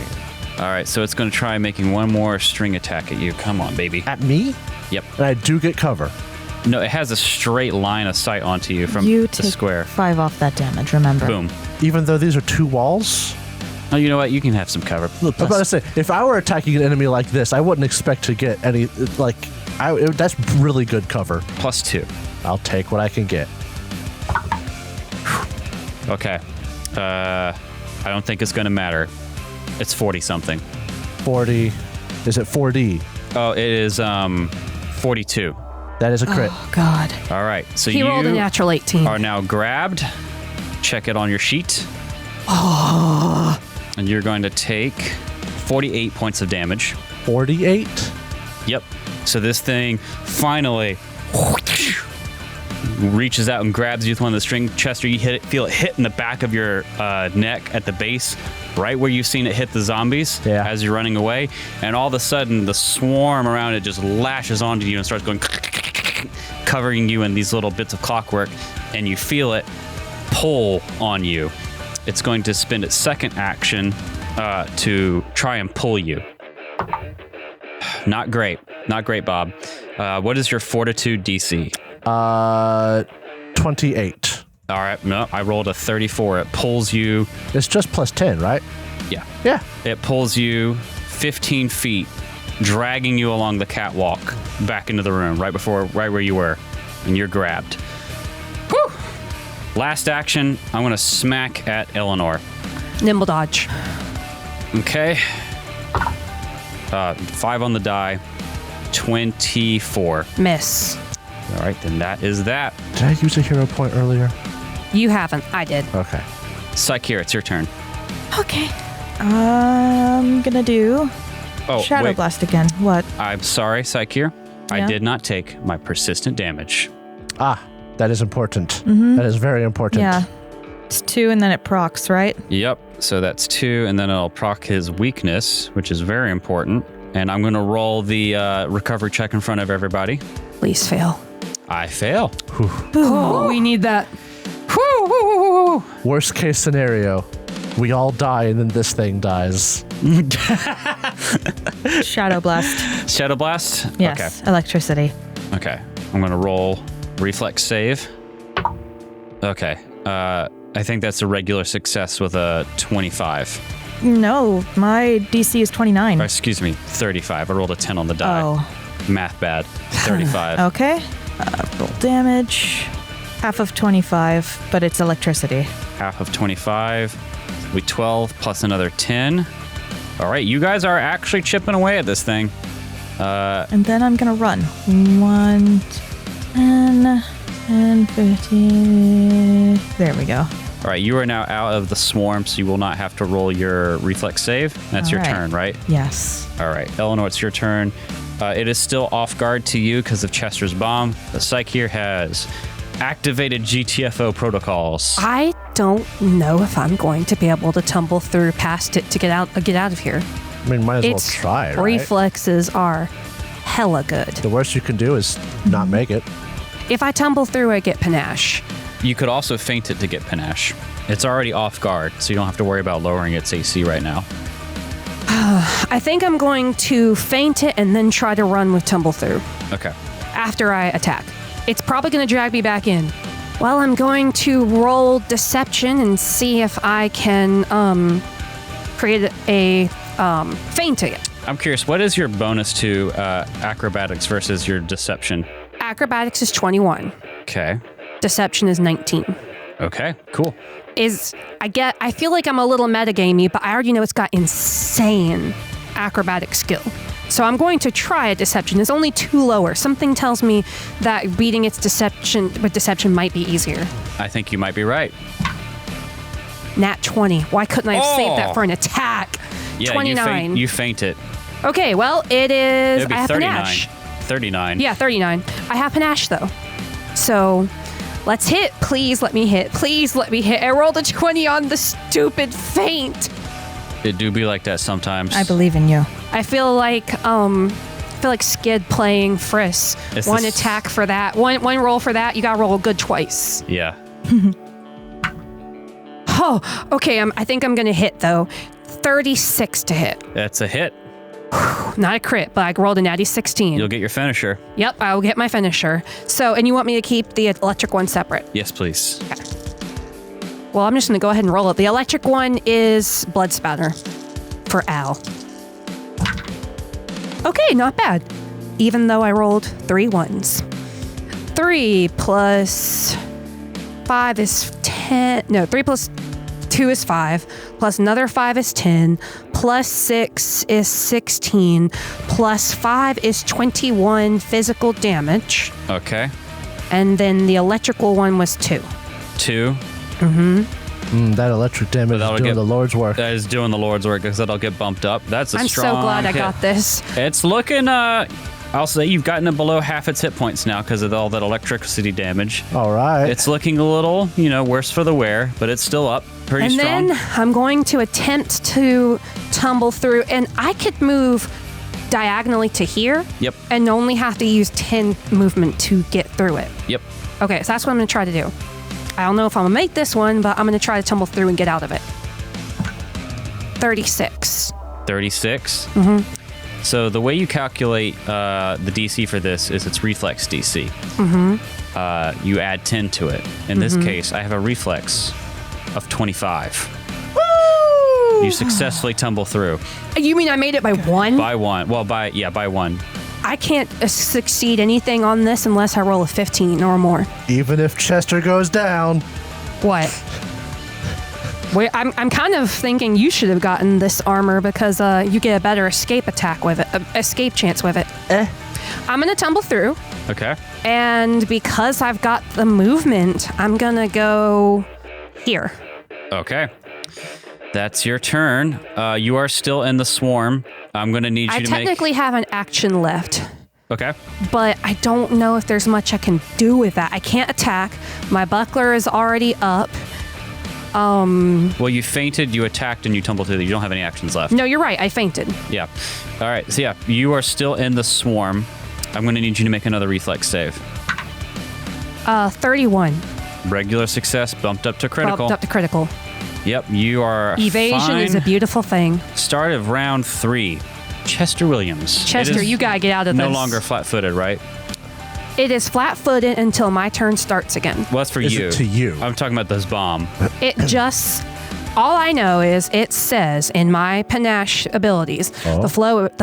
All right, so it's going to try making one more string attack at you. Come on, baby. At me? Yep. And I do get cover. No, it has a straight line of sight onto you from You the take square. 5 off that damage, remember. Boom. Even though these are 2 walls? Oh, you know what? You can have some cover. I'm about to say, if I were attacking an enemy like this, I wouldn't expect to get any, that's really good cover. +2. I'll take what I can get. Okay. I don't think it's going to matter. It's 40-something. 40. Is it 4D? Oh, it is 42. That is a crit. Oh, God. All right. So He rolled a natural 18. are now grabbed. Check it on your sheet. And you're going to take 48 points of damage. 48? Yep. So this thing finally reaches out and grabs you with one of the string. Chester, you feel it hit in the back of your neck at the base, right where you've seen it hit the zombies as you're running away. And all of a sudden, the swarm around it just lashes onto you and starts going, covering you in these little bits of clockwork. And you feel it pull on you. It's going to spend its second action to try and pull you. Not great. Not great, Bob. What is your fortitude DC? 28. All right. No, I rolled a 34. It pulls you. It's just plus 10, right? Yeah. Yeah. It pulls you 15 feet, dragging you along the catwalk back into the room right where you were. And you're grabbed. Whew! Last action, I'm going to smack at Eleanor. Nimble dodge. Okay. 5 on the die. 24. Miss. All right, then that is that. Did I use a hero point earlier? You haven't. I did. Okay. Psyche, it's your turn. Okay. I'm gonna do Shadow wait. Blast again. What? I'm sorry, Psyche. I Yeah? did not take my persistent damage. Ah, that is important. That is very important. Yeah. It's 2 and then it procs, right? Yep. So that's 2, and then it'll proc his weakness, which is very important. And I'm going to roll the recovery check in front of everybody. Please fail. I fail. Oh, we need that. Worst case scenario, we all die and then this thing dies. Shadow Blast. Shadow Blast? Yes. Electricity. Okay. I'm going to roll reflex save. Okay. I think that's a regular success with a 25. No, my DC is 29. Or, excuse me, 35. I rolled a 10 on the die. Oh. Math bad. 35. Okay. Roll damage. Half of 25, but it's electricity. Half of 25. We 12 plus another 10. All right, you guys are actually chipping away at this thing. And then I'm going to run. 1, 10, and 15. There we go. All right, you are now out of the swarm, so you will not have to roll your reflex save. That's All your right. turn, right? Yes. All right, Eleanor, it's your turn. It is still off guard to you because of Chester's bomb. The psych here has activated GTFO protocols. I don't know if I'm going to be able to tumble through past it to get out of here. I mean, might as Its well try, right? reflexes are hella good. The worst you can do is not make it. If I tumble through, I get panache. You could also feint it to get panache. It's already off guard, so you don't have to worry about lowering its AC right now. I think I'm going to feint it and then try to run with tumble through Okay. after I attack. It's probably going to drag me back in. Well, I'm going to roll deception and see if I can create a feint it. I'm curious, what is your bonus to acrobatics versus your deception? Acrobatics is 21. Okay. Deception is 19. Okay, cool. I feel like I'm a little metagamey, but I already know it's got insane acrobatic skill. So I'm going to try a deception. It's only 2 lower. Something tells me that beating its deception with deception might be easier. I think you might be right. Nat 20. Why couldn't I have saved that for an attack? Yeah, 29. You faint it. Okay, well, it is... It'd be I have 39. panache. 39. Yeah, 39. I have panache, though. So, let's hit. Please let me hit. Please let me hit. I rolled a 20 on the stupid feint. It do be like that sometimes. I believe in you. I feel like Skid playing Friss. One attack for that. One roll for that. You gotta roll good twice. Yeah. Oh, okay. I think I'm gonna hit though. 36 to hit. That's a hit. Not a crit, but I rolled a natty 16. You'll get your finisher. Yep, I will get my finisher. So, and you want me to keep the electric one separate? Yes, please. Okay. Well, I'm just gonna go ahead and roll it. The electric one is blood spatter for Al. Okay, not bad. Even though I rolled 3 ones. 3 plus 5 is 10. No, 3 plus 2 is 5. Plus another 5 is 10. Plus 6 is 16. Plus 5 is 21 physical damage. Okay. And then the electrical one was 2. 2. That electric damage is doing the Lord's work. That is doing the Lord's work because that'll get bumped up. That's a I'm strong so glad I hit. got this. It's looking, I'll say you've gotten it below half its hit points now because of all that electricity damage. All right. It's looking a little, worse for the wear, but it's still up. Pretty And strong. then I'm going to attempt to tumble through, and I could move diagonally to here. Yep. And only have to use 10 movement to get through it. Yep. Okay, so that's what I'm going to try to do. I don't know if I'm going to make this one, but I'm going to try to tumble through and get out of it. 36. 36? So the way you calculate the DC for this is it's reflex DC. You add 10 to it. In this case, I have a reflex of 25. Woo! You successfully tumble through. You mean I made it by 1? By 1. Well, by 1. I can't succeed anything on this unless I roll a 15 or more. Even if Chester goes down. What? Wait, I'm kind of thinking you should have gotten this armor because you get a better escape attack with it, escape chance with it. I'm gonna tumble through, Okay. and because I've got the movement, I'm gonna go here. Okay. That's your turn. You are still in the swarm. I'm going to need you I to make... technically have an action left, Okay. but I don't know if there's much I can do with that. I can't attack. My buckler is already up. Well, you fainted, you attacked, and you tumbled through. You don't have any actions left. No, you're right. I fainted. Yeah. All right. So, yeah, you are still in the swarm. I'm going to need you to make another reflex save. 31. Regular success bumped up to critical. Bumped up to critical. Yep, you are Evasion fine. is a beautiful thing. Start of round 3. Chester Williams. Chester, It is you gotta get out of no this. longer flat-footed, right? It is flat-footed until my turn starts again. Well, that's for Is you. it to you? I'm talking about this bomb. It just... All I know is it says in my panache abilities, the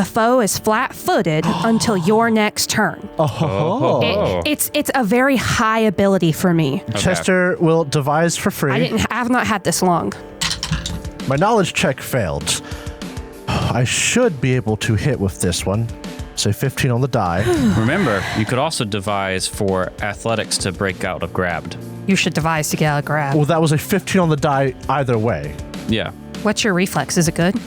foe is flat-footed until your next turn. It's a very high ability for me. Chester will devise for free. I have not had this long. My knowledge check failed. I should be able to hit with this one. So 15 on the die. Remember, you could also devise for athletics to break out of grabbed. You should devise to get out of grab. Well, that was a 15 on the die either way. Yeah. What's your reflex? Is it good?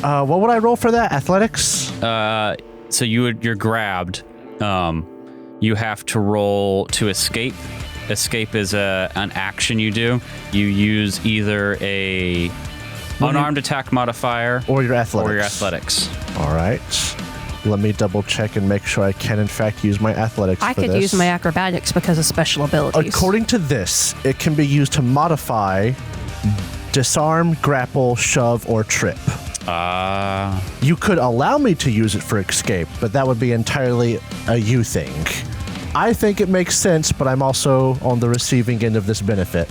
What would I roll for that? Athletics? So you're grabbed. You have to roll to escape. Escape is an action you do. You use either a unarmed attack modifier Or your athletics. or your athletics. All right. Let me double check and make sure I can in fact use my athletics I for could this. use my acrobatics because of special abilities. According to this, it can be used to modify disarm, grapple, shove, or trip. You could allow me to use it for escape, but that would be entirely a you thing. I think it makes sense, but I'm also on the receiving end of this benefit.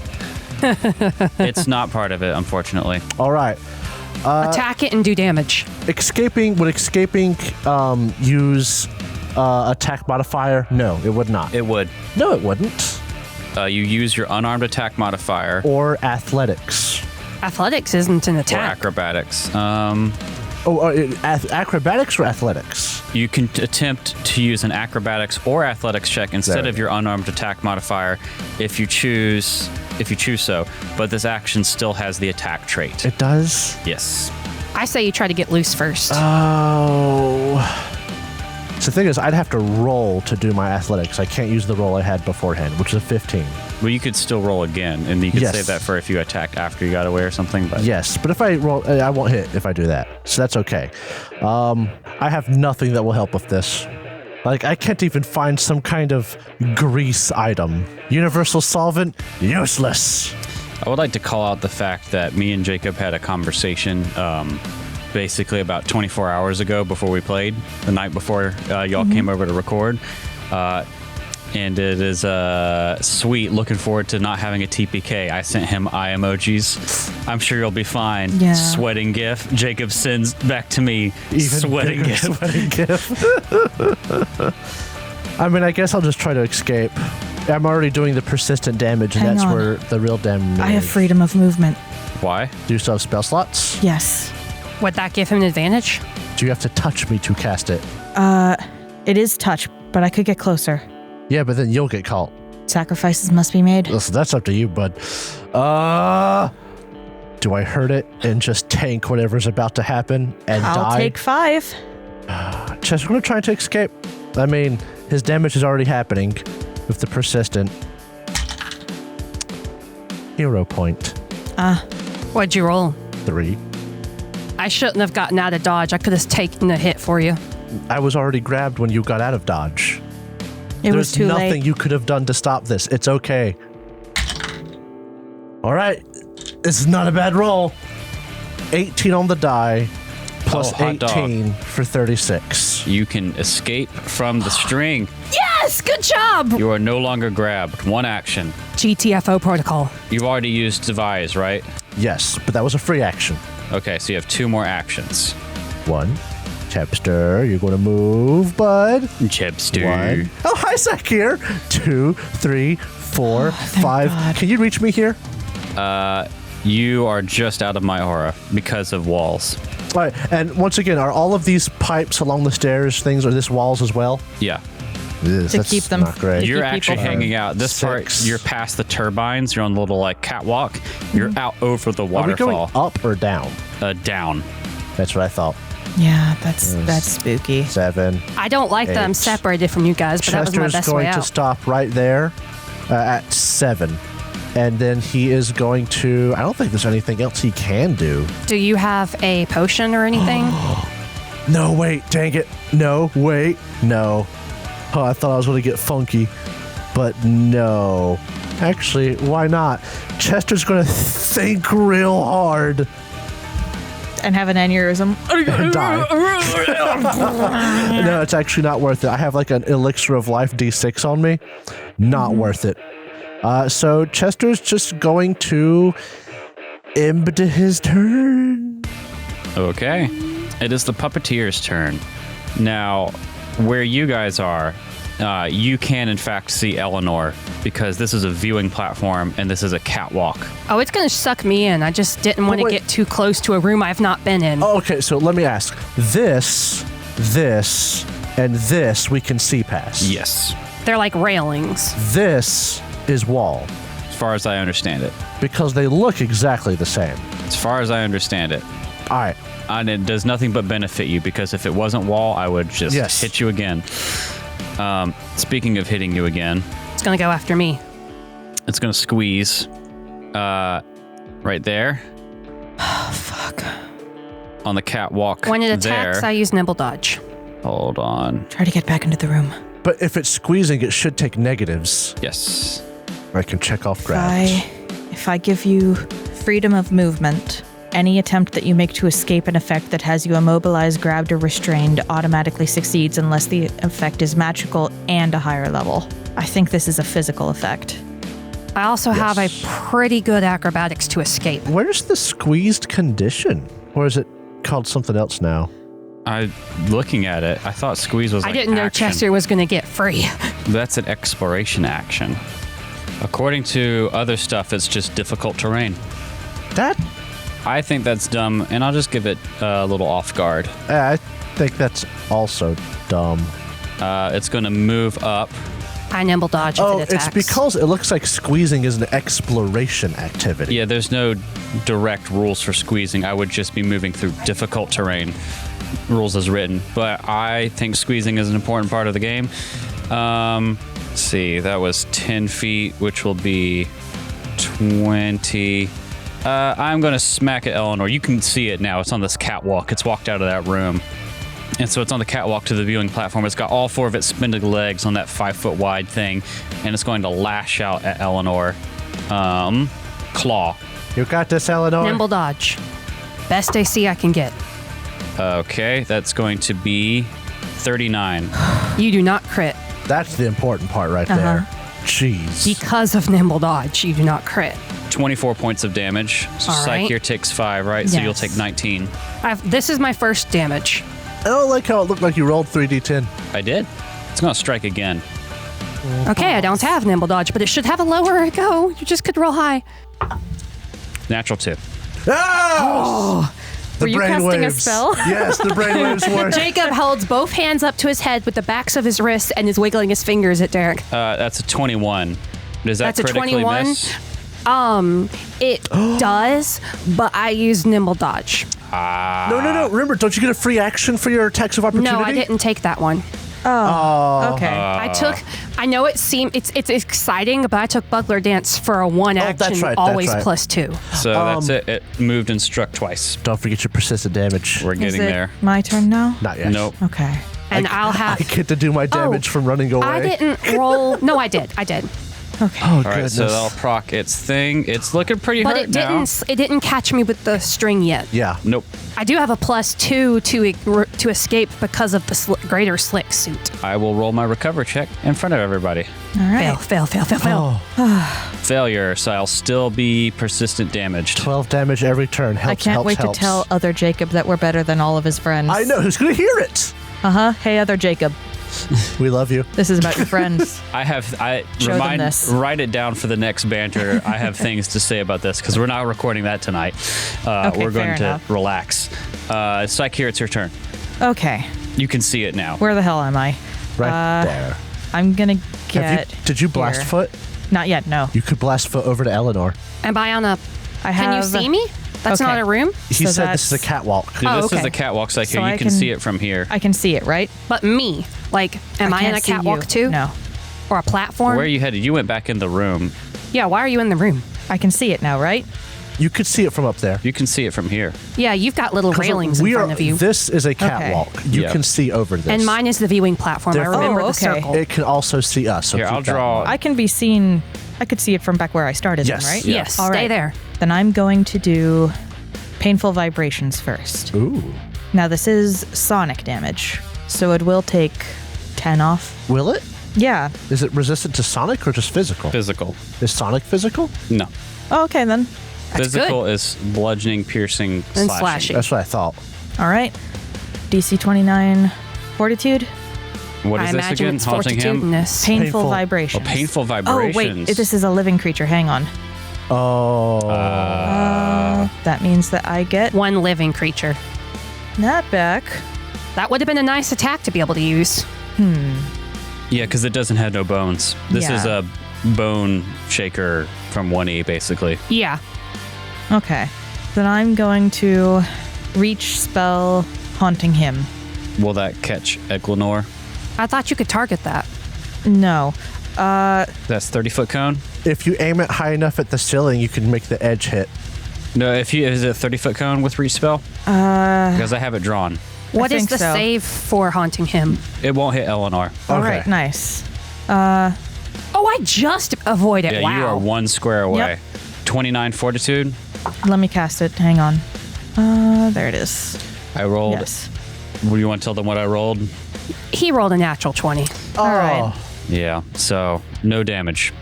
It's not part of it, unfortunately. All right. Attack it and do damage. Would escaping use attack modifier? No, it would not. It would. No, it wouldn't. You use your unarmed attack modifier Or athletics. Athletics isn't an or attack. acrobatics. Acrobatics or athletics? You can attempt to use an acrobatics or athletics check instead of your unarmed attack modifier if you choose so. But this action still has the attack trait. It does? Yes. I say you try to get loose first. Oh. So the thing is, I'd have to roll to do my athletics. I can't use the roll I had beforehand, which is a 15. Well, you could still roll again, and you could Yes. save that for if you attacked after you got away or something. But Yes, but if I roll, I won't hit if I do that. So that's okay. I have nothing that will help with this. Like, I can't even find some kind of grease item. Universal solvent, useless. I would like to call out the fact that me and Jacob had a conversation basically about 24 hours ago before we played, the night before y'all came over to record. And it is sweet. Looking forward to not having a TPK. I sent him eye emojis. I'm sure you'll be fine. Yeah. Sweating gif. Jacob sends back to me sweating gif. Sweating gif. I mean, I guess I'll just try to escape. I'm already doing the persistent damage, and Hang that's on. where the real damage I have freedom of movement. Why? Do you still have spell slots? Yes. Would that give him an advantage? Do you have to touch me to cast it? It is touch, but I could get closer. Yeah, but then you'll get caught. Sacrifices must be made. Listen, that's up to you, bud. Do I hurt it and just tank whatever's about to happen and I'll die? take 5. Chess, we're going to try to escape. I mean, his damage is already happening with the persistent. Hero point. What'd you roll? 3. I shouldn't have gotten out of dodge. I could have taken the hit for you. I was already grabbed when you got out of dodge. It was There's too nothing late. you could have done to stop this. It's okay. All right. This is not a bad roll. 18 on the die, plus hot dog. 18 for 36. You can escape from the string. Yes, good job. You are no longer grabbed. One action. GTFO protocol. You've already used devise, right? Yes, but that was a free action. Okay, so you have 2 more actions. 1. Chepster, you're going to move, bud. Chipster. 1. Oh, hi, Sakir. 2, 3, 4, 5. God. Can you reach me here? You are just out of my aura because of walls. All right, and once again, are all of these pipes along the stairs things, or this walls as well? Yeah. That's keep them- not great. to You're keep actually people- hanging out. This 6. part, you're past the turbines. You're on the little catwalk. You're out over the Are we going waterfall. up or down? Down. That's what I thought. Yeah, that's spooky. 7. I don't like that I'm 8. separated from you guys, but that was my Chester's best way going to out. stop right there at 7. And then he is going to... I don't think there's anything else he can do. Do you have a potion or anything? No, wait, dang it. No, wait, no. Oh, I thought I was going to get funky. But no. Actually, why not? Chester's going to think real hard And have an aneurysm. and die. No, it's actually not worth it. I have like an elixir of life D6 on me. Not worth it. So Chester's just going to end his turn. Okay. It is the puppeteer's turn. Now, where you guys are, you can in fact see Eleanor because this is a viewing platform and this is a catwalk. Oh, it's going to suck me in. I just didn't want to wait. get too close to a room I've not been in. Oh, okay, so let me ask. This, and this we can see past. Yes, They're like railings. This is wall as far as I understand it. because they look exactly the same. As far as I understand it. All right. And it does nothing but benefit you because if it wasn't wall, I would just Yes. hit you again. Speaking of hitting you again, It's going to go after me. it's going to squeeze right there. Fuck. On the catwalk When it attacks, there. I use nimble dodge. Hold on. Try to get back into the room. But if it's squeezing, it should take negatives. Yes. I can check off grabs. If I give you freedom of movement, any attempt that you make to escape an effect that has you immobilized, grabbed, or restrained automatically succeeds unless the effect is magical and a higher level. I think this is a physical effect. I also have a pretty good acrobatics to escape. Where's the squeezed condition? Or is it called something else now? Looking at it, I thought squeeze was I like didn't know action. Chester was going to get free. That's an exploration action. According to other stuff, it's just difficult terrain. That I think that's dumb, and I'll just give it a little off guard. I think that's also dumb. It's going to move up. I nimble dodge if it attacks. It's because it looks like squeezing is an exploration activity. Yeah, there's no direct rules for squeezing. I would just be moving through difficult terrain, rules as written. But I think squeezing is an important part of the game. Let's see, that was 10 feet, which will be 20. I'm going to smack at Eleanor. You can see it now. It's on this catwalk. It's walked out of that room. And so it's on the catwalk to the viewing platform. It's got all 4 of its spindly legs on that 5-foot wide thing. And it's going to lash out at Eleanor. Claw. You got this, Eleanor? Nimble dodge. Best AC I can get. Okay, that's going to be 39. You do not crit. That's the important part right there. Jeez. Because of nimble dodge, you do not crit. 24 points of damage. So All Psyche right. here takes 5, right? So Yes. you'll take 19. This is my first damage. I don't like how it looked like you rolled 3d10. I did. It's going to strike again. Okay, I don't have nimble dodge, but it should have a lower go. You just could roll high. Natural 2. Oh! Were you casting a spell? Yes, the brainwaves were. Jacob holds both hands up to his head with the backs of his wrists and is wiggling his fingers at Derek. That's a 21. Does that That's a critically 21? miss? It does, but I use nimble dodge. No. Remember, don't you get a free action for your attacks of opportunity? No, I didn't take that one. Okay. I know it's exciting, but I took Buckler Dance for a one action, that's right, always that's right. +2. So that's it. It moved and struck twice. Don't forget your persistent damage. We're Is getting it there. my turn now? Not yet. Nope. Okay. And I'll have. I get to do my damage from running away. I didn't roll. No, I did. Okay. Oh, All right, goodness. so that'll proc its thing. It's looking pretty But hurt it now. didn't catch me with the string yet. Yeah. Nope. I do have a +2 to escape because of the greater slick suit. I will roll my recover check in front of everybody. All right. Fail. Failure, so I'll still be persistent damaged. 12 damage every turn. Helps, I can't helps, wait helps. to tell other Jacob that we're better than all of his friends. I know. Who's going to hear it? Hey, other Jacob. We love you. This is about your friends. Show them this. Write it down for the next banter. I have things to say about this because we're not recording that tonight. Okay, we're going fair to enough. relax. Psyche, here, it's your turn. Okay. You can see it now. Where the hell am I? Right there. I'm going to get. Did you blast here. foot? Not yet, no. You could blast foot over to Eleanor. Am I on a? I Can you have- see me? That's Okay. not a room. He So said this is a that's- catwalk. Dude, this okay. is the catwalk, Psyche. So you I can can- see it from here. I can see it, right? But me, like, am I in a can't see catwalk you. too? No. Or a platform? Where are you headed? You went back in the room. Yeah. Why are you in the room? I can see it now, right? You could see it from up there. You can see it from here. Yeah, you've got little railings in front of you. This is a catwalk. You Yeah. can see over this. And mine is the viewing platform. I Therefore- remember Oh, the okay. circle. It can also see us. So Here, keep I'll that in draw- mind. I can be seen. I could see it from back where I started, Yes. then, right? Yeah. Yes, All stay right. there. Then I'm going to do painful vibrations first. Ooh. Now, this is sonic damage, so it will take 10 off. Will it? Yeah. Is it resistant to sonic or just physical? Physical. Is sonic physical? No. Oh, okay, then. Physical is bludgeoning, piercing, And slashing. slashing. That's what I thought. All right. DC 29 Fortitude. What I is this imagine again? it's Haunting him? fortitudinous. Painful, Painful. Oh, vibrations. painful Oh, vibrations. wait. This is a living creature. Hang on. Oh. That means that I get One living creature. that back. That would have been a nice attack to be able to use. Yeah, because it doesn't have no bones. This is Yeah. a bone shaker from 1E, basically. Yeah. Okay. Then I'm going to reach spell haunting him. Will that catch Equinor? I thought you could target that. No. That's 30-foot cone? If you aim it high enough at the ceiling, you can make the edge hit. No, is it a 30-foot cone with reach spell? Because I have it drawn. What is think the so. save for haunting him? It won't hit Eleanor. All Okay. right, nice. Oh, I just avoided. Yeah, Wow. you are one square away. Yep. 29 fortitude. Let me cast it. Hang on. There it is. I rolled. Yes. What do you want to tell them what I rolled? He rolled a natural 20. All right. Yeah, so no damage.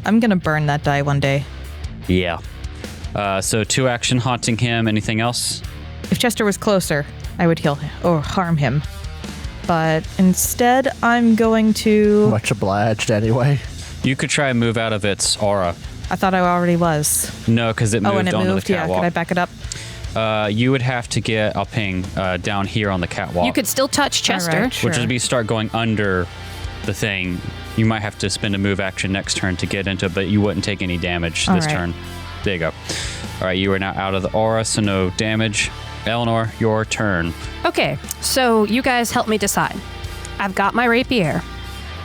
I'm going to burn that die one day. Yeah. So 2 action haunting him. Anything else? If Chester was closer, I would kill him or harm him. But instead, I'm going to... Much obliged anyway. You could try and move out of its aura. I thought I already was. No, because it moved and it onto moved. the Yeah, catwalk. could I back it up? You would have to get a ping down here on the catwalk. You could still touch Chester. All right, sure. Which would be start going under the thing. You might have to spend a move action next turn to get into it, but you wouldn't take any damage All this right. turn. There you go. All right, you are now out of the aura, so no damage. Eleanor, your turn. Okay, so you guys help me decide. I've got my rapier.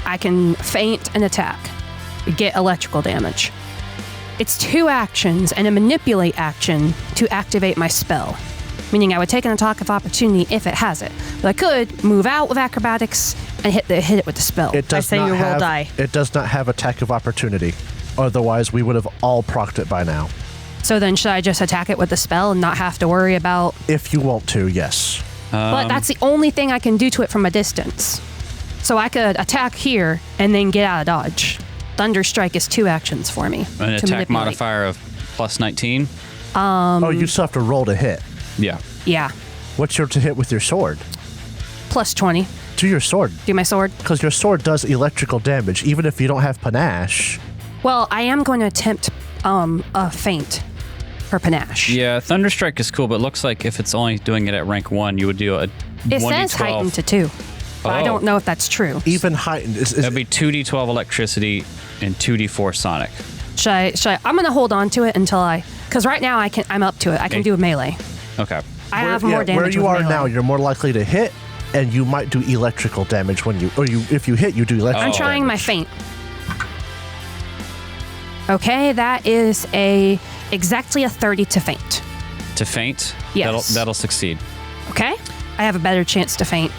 I can feint and attack, get electrical damage. It's 2 actions and a manipulate action to activate my spell, meaning I would take an attack of opportunity if it has it. But I could move out with acrobatics and hit it with the spell. It does say not you roll have, die. It does not have attack of opportunity. Otherwise, we would have all procced it by now. So then should I just attack it with the spell and not have to worry about... If you want to, yes. But that's the only thing I can do to it from a distance. So I could attack here and then get out of dodge. Thunderstrike is 2 actions for me. An to attack manipulate. modifier of plus 19. Oh, you still have to roll to hit. Yeah. Yeah. What's your to hit with your sword? Plus 20. Do your sword. Do my sword. Because your sword does electrical damage, even if you don't have panache. Well, I am going to attempt a feint for panache. Yeah, Thunderstrike is cool, but it looks like if it's only doing it at rank 1, you would do a It 1d12. says heightened to 2. But I Oh. don't know if that's true. Even heightened. That'd be 2d12 electricity and 2d4 sonic. Should I? I'm going to hold on to it until because right now I'm up to it. I can Okay. do a melee. Okay. I have more damage Where you with are melee. now, you're more likely to hit, and you might do electrical damage if you hit, you do electrical I'm trying my damage. feint. Okay, that is exactly a 30 to feint. To feint? Yes. That'll succeed. Okay? I have a better chance to feint.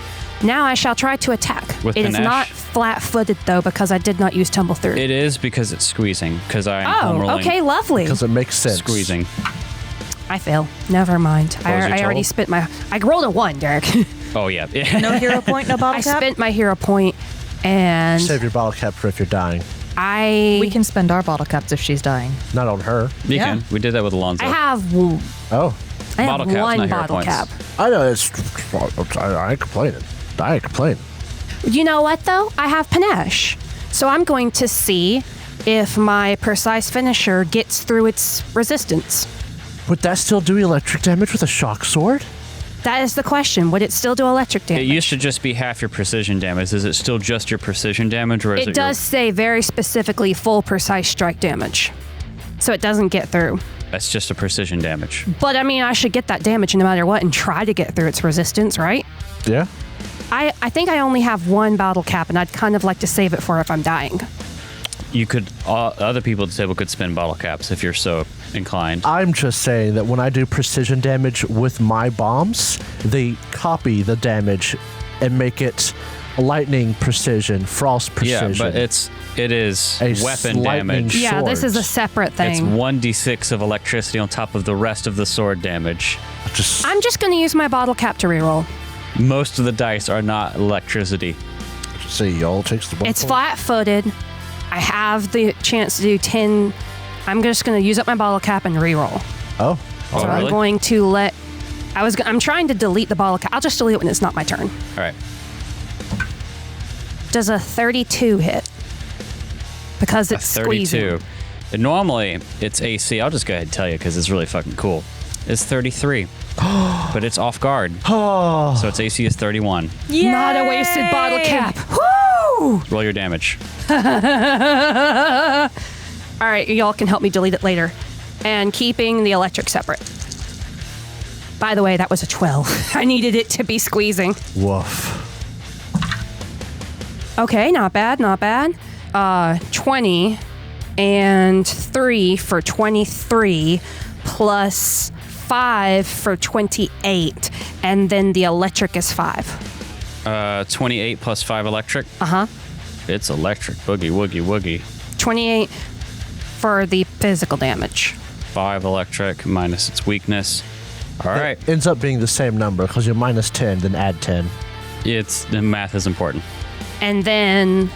Now I shall try to attack. With It is panache? not flat-footed, though, because I did not use tumble through. It is because it's squeezing, because I'm home Oh, rolling okay, lovely. Because it makes sense. squeezing. I fail. Never mind. What was your I already total? spent my... I rolled a 1, Derek. Oh, yeah. No hero point, no bottle I cap? spent my hero point, and Save your bottle cap for if you're dying. We can spend our bottle caps if she's dying. Not on her. You Yeah. can. We did that with Alonzo. I have Oh. Bottle cap's one not hero bottle points. cap. I know, I ain't complaining. I ain't complaining. You know what, though? I have panache. So I'm going to see if my precise finisher gets through its resistance. Would that still do electric damage with a shock sword? That is the question. Would it still do electric It damage? used to just be half your precision damage. Is it still just your precision damage, or is it It does your... say very specifically full precise strike damage. So it doesn't get through. That's just a precision damage. But I mean, I should get that damage no matter what and try to get through its resistance, right? Yeah. I think I only have 1 bottle cap, and I'd kind of like to save it for if I'm dying. You could... other people at the table could spend bottle caps if you're so inclined. I'm just saying that when I do precision damage with my bombs, they copy the damage and make it lightning precision, frost precision. Yeah, but it is A weapon lightning damage. Yeah, this is a Swords. separate It's thing. 1d6 of electricity on top of the rest of the sword damage. just I'm just going to use my bottle cap to reroll. Most of the dice are not electricity. see y'all takes the one It's point. I'm I have the chance to do 10. I'm just going to use up my bottle cap and reroll. Oh, Oh, So really? I'm going to let. I'm trying to delete the bottle cap. I'll just delete it when it's not my turn. All right. Does a 32 hit? Because it's A 32. squeezing. And normally, it's AC. I'll just go ahead and tell you because it's really fucking cool. It's 33. But it's off guard. oh, So its AC is 31. Not a wasted bottle cap. Woo! Roll your damage. All right, y'all can help me delete it later. And keeping the electric separate. By the way, that was a 12. I needed it to be squeezing. woof. Okay, not bad, not bad. 20 and 3 for 23 plus 5 for 28. And then the electric is 5. 28 plus 5 electric. Uh-huh. It's electric. Boogie, woogie, woogie. 28 for the physical damage. 5 electric minus its weakness. All right. Ends up being the same number because you're minus 10, then add 10. The math is important. And then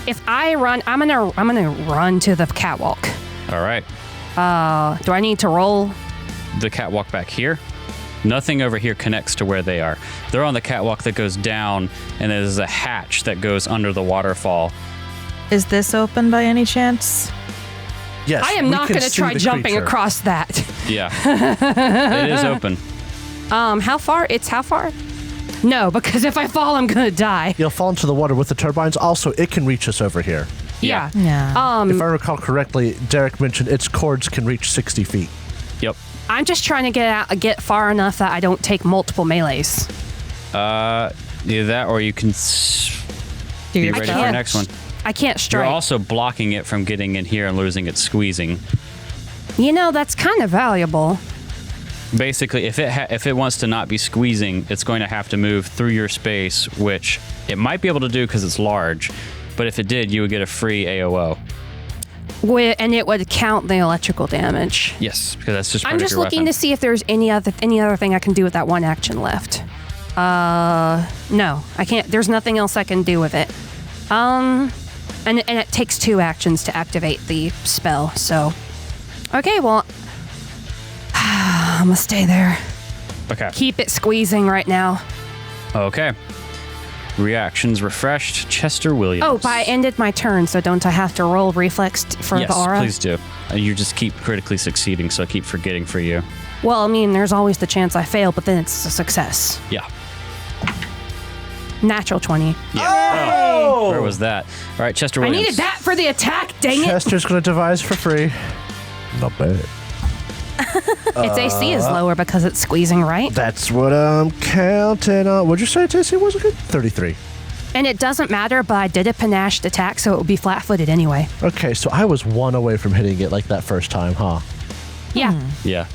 if I run, I'm gonna run to the catwalk. All right. Do I need to roll? The catwalk back here. Nothing over here connects to where they are. They're on the catwalk that goes down, and there's a hatch that goes under the waterfall. Is this open by any chance? Yes, I am we not can going to see try the jumping creature. across that. Yeah. It is open. How far? It's how far? No, because if I fall, I'm going to die. You'll fall into the water with the turbines. Also, it can reach us over here. Yeah. Yeah. If I recall correctly, Derek mentioned its cords can reach 60 feet. Yep. I'm just trying to get far enough that I don't take multiple melees. Either that or you can be ready for the next one. I can't strike. You're also blocking it from getting in here and losing its squeezing. You know, that's kind of valuable. Basically, if it wants to not be squeezing, it's going to have to move through your space, which it might be able to do because it's large. But if it did, you would get a free AOO. And it would count the electrical damage. Yes, because that's just part I'm of just your looking weapon. to see if there's any other thing I can do with that one action left. No, I can't. There's nothing else I can do with it. And it takes 2 actions to activate the spell. So, okay, well, I'm gonna stay there. Okay. Keep it squeezing right now. Okay. Reactions refreshed. Chester Williams. Oh, but I ended my turn, so don't I have to roll reflex for yes, the aura? please do. You just keep critically succeeding, so I keep forgetting for you. Well, I mean, there's always the chance I fail, but then it's a success. Yeah. Natural 20. Yeah. Oh! Where was that? All right, Chester I Williams. needed that for the attack, dang it! Chester's going to devise for free. Not bad. Its AC is lower because it's squeezing, right? That's what I'm counting on. What'd you say its AC was good? 33. And it doesn't matter, but I did a panached attack, so it would be flat-footed anyway. Okay, so I was 1 away from hitting it like that first time, huh? Yeah, Yeah.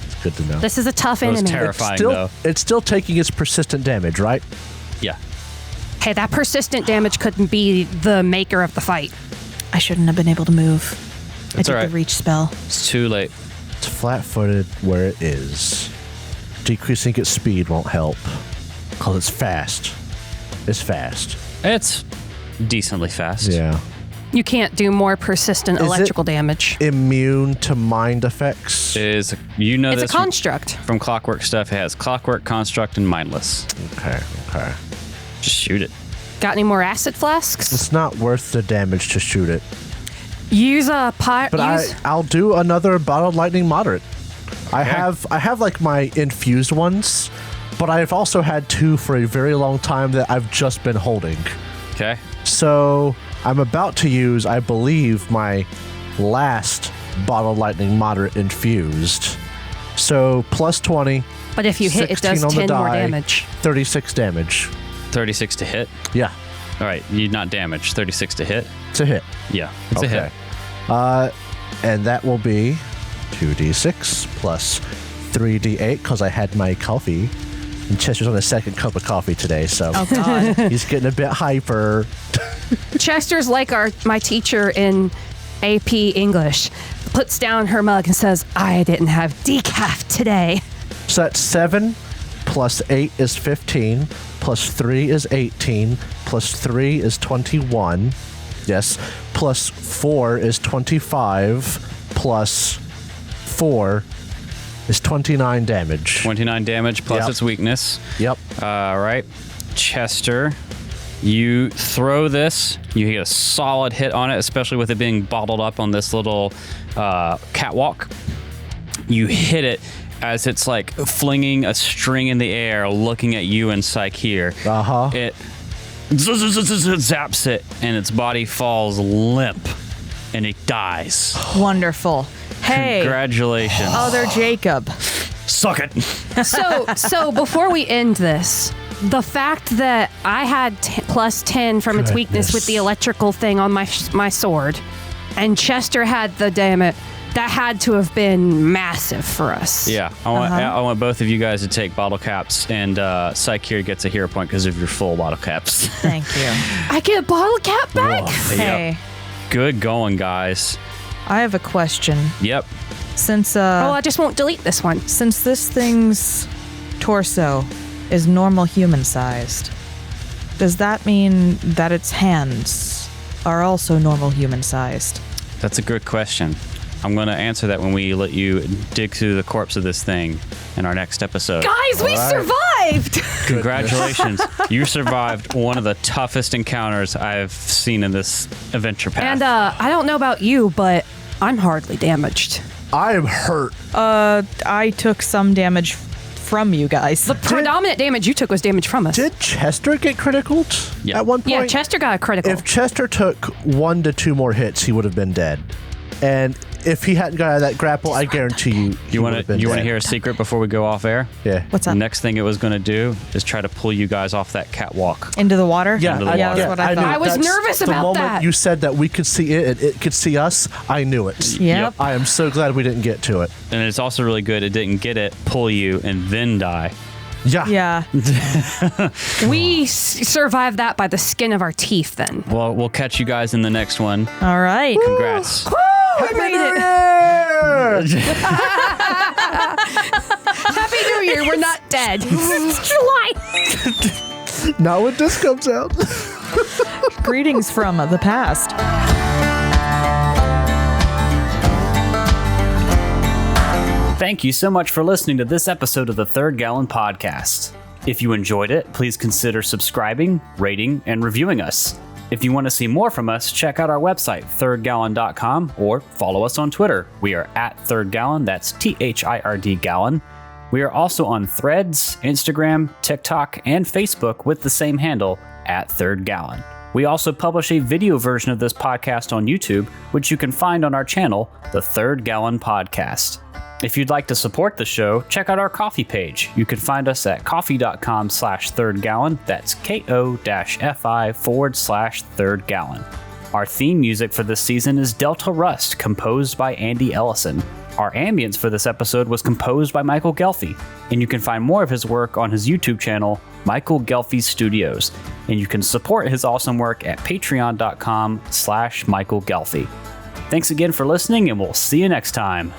It's good to know. this is a tough It was enemy. terrifying, though. It's still taking its persistent damage, right? Yeah. Hey, that persistent damage couldn't be the maker of the fight. I shouldn't have been able to move. I It's did all right. the reach spell. It's too late. It's flat-footed where it is. Decreasing its speed won't help. Because it's fast. It's fast. It's decently fast. Yeah. You can't do more persistent Is it- electrical damage. Immune to mind effects. It's this a construct. from Clockwork stuff. It has Clockwork, Construct, and Mindless. Okay. Just shoot it. Got any more acid flasks? It's not worth the damage to shoot it. Use a pot. But I'll do another bottled lightning moderate. I have like my infused ones, but I've also had 2 for a very long time that I've just been holding. Okay. So I'm about to use, I believe, my last bottled lightning moderate infused. So plus 20. But if you hit, it 16 does on the 10 more die, damage. 36 damage. 36 to hit. Yeah, All right. You not damage. 36 to hit. it's a hit. Yeah. It's a hit. And that will be 2d6 plus 3d8 because I had my coffee. And Chester's on his second cup of coffee today, so Oh, God. he's getting a bit hyper. Chester's like my teacher in AP English. Puts down her mug and says, I didn't have decaf today. So that's 7 plus 8 is 15, plus 3 is 18, plus 3 is 21. Yes. Plus 4 is 25, plus 4 is 29 damage. 29 damage plus Yep. its weakness. Yep. All right. Chester, you throw this. You get a solid hit on it, especially with it being bottled up on this little catwalk. You hit it as it's like flinging a string in the air, looking at you and Psyche here. Uh-huh. It zaps it, and its body falls limp, and it dies. Wonderful. Hey, Congratulations. other Jacob. Suck it. So before we end this, the fact that I had plus 10 from its weakness with the electrical thing on my sword, and Chester had the damage, that had to have been massive for us. Yeah, I want both of you guys to take bottle caps, and Psyche here gets a hero point because of your full bottle caps. Thank you. I get a bottle cap back? Hey, Good going, guys. I have a question. Yep. Since I just won't delete this one. since this thing's torso is normal human sized, does that mean that its hands are also normal human sized? That's a good question. I'm going to answer that when we let you dig through the corpse of this thing in our next episode. Guys, we survived! Congratulations. You survived one of the toughest encounters I've seen in this adventure path. And I don't know about you, but I'm hardly damaged. I am hurt. I took some damage from you guys. The predominant damage you took was damage from us. Did Chester get critical Yeah. at one point? Yeah, Chester got a critical. If Chester took 1 to 2 more hits, he would have been dead. And if he hadn't got out of that grapple, I guarantee you. You want to hear a secret before we go off air? Yeah. What's The up? next thing it was going to do is try to pull you guys off that catwalk. Into the water? Yeah, Into the water. That's what I knew. thought. I was That's nervous about the moment that. you said that we could see it and it could see us. I knew it. Yep. I am so glad we didn't get to it. And it's also really good it didn't get it, pull you, and then die. Yeah. Yeah. We survived that by the skin of our teeth then. Well, we'll catch you guys in the next one. All right. Congrats. We made it. Happy New Year. We're not dead. It's July. Not when this comes out. Greetings from the past. Thank you so much for listening to this episode of the Third Gallon Podcast. If you enjoyed it, please consider subscribing, rating, and reviewing us. If you want to see more from us, check out our website, thirdgallon.com, or follow us on Twitter. We are at Third Gallon, that's THIRD Gallon. We are also on Threads, Instagram, TikTok, and Facebook with the same handle, at Third Gallon. We also publish a video version of this podcast on YouTube, which you can find on our channel, The Third Gallon Podcast. If you'd like to support the show, check out our coffee page. You can find us at coffee.com/thirdgallon. That's KO-FI/3gallon. Our theme music for this season is Delta Rust, composed by Andy Ellison. Our ambience for this episode was composed by Michael Ghelfi, and you can find more of his work on his YouTube channel, Michael Ghelfi Studios. And you can support his awesome work at patreon.com/Michael Ghelfi. Thanks again for listening, and we'll see you next time.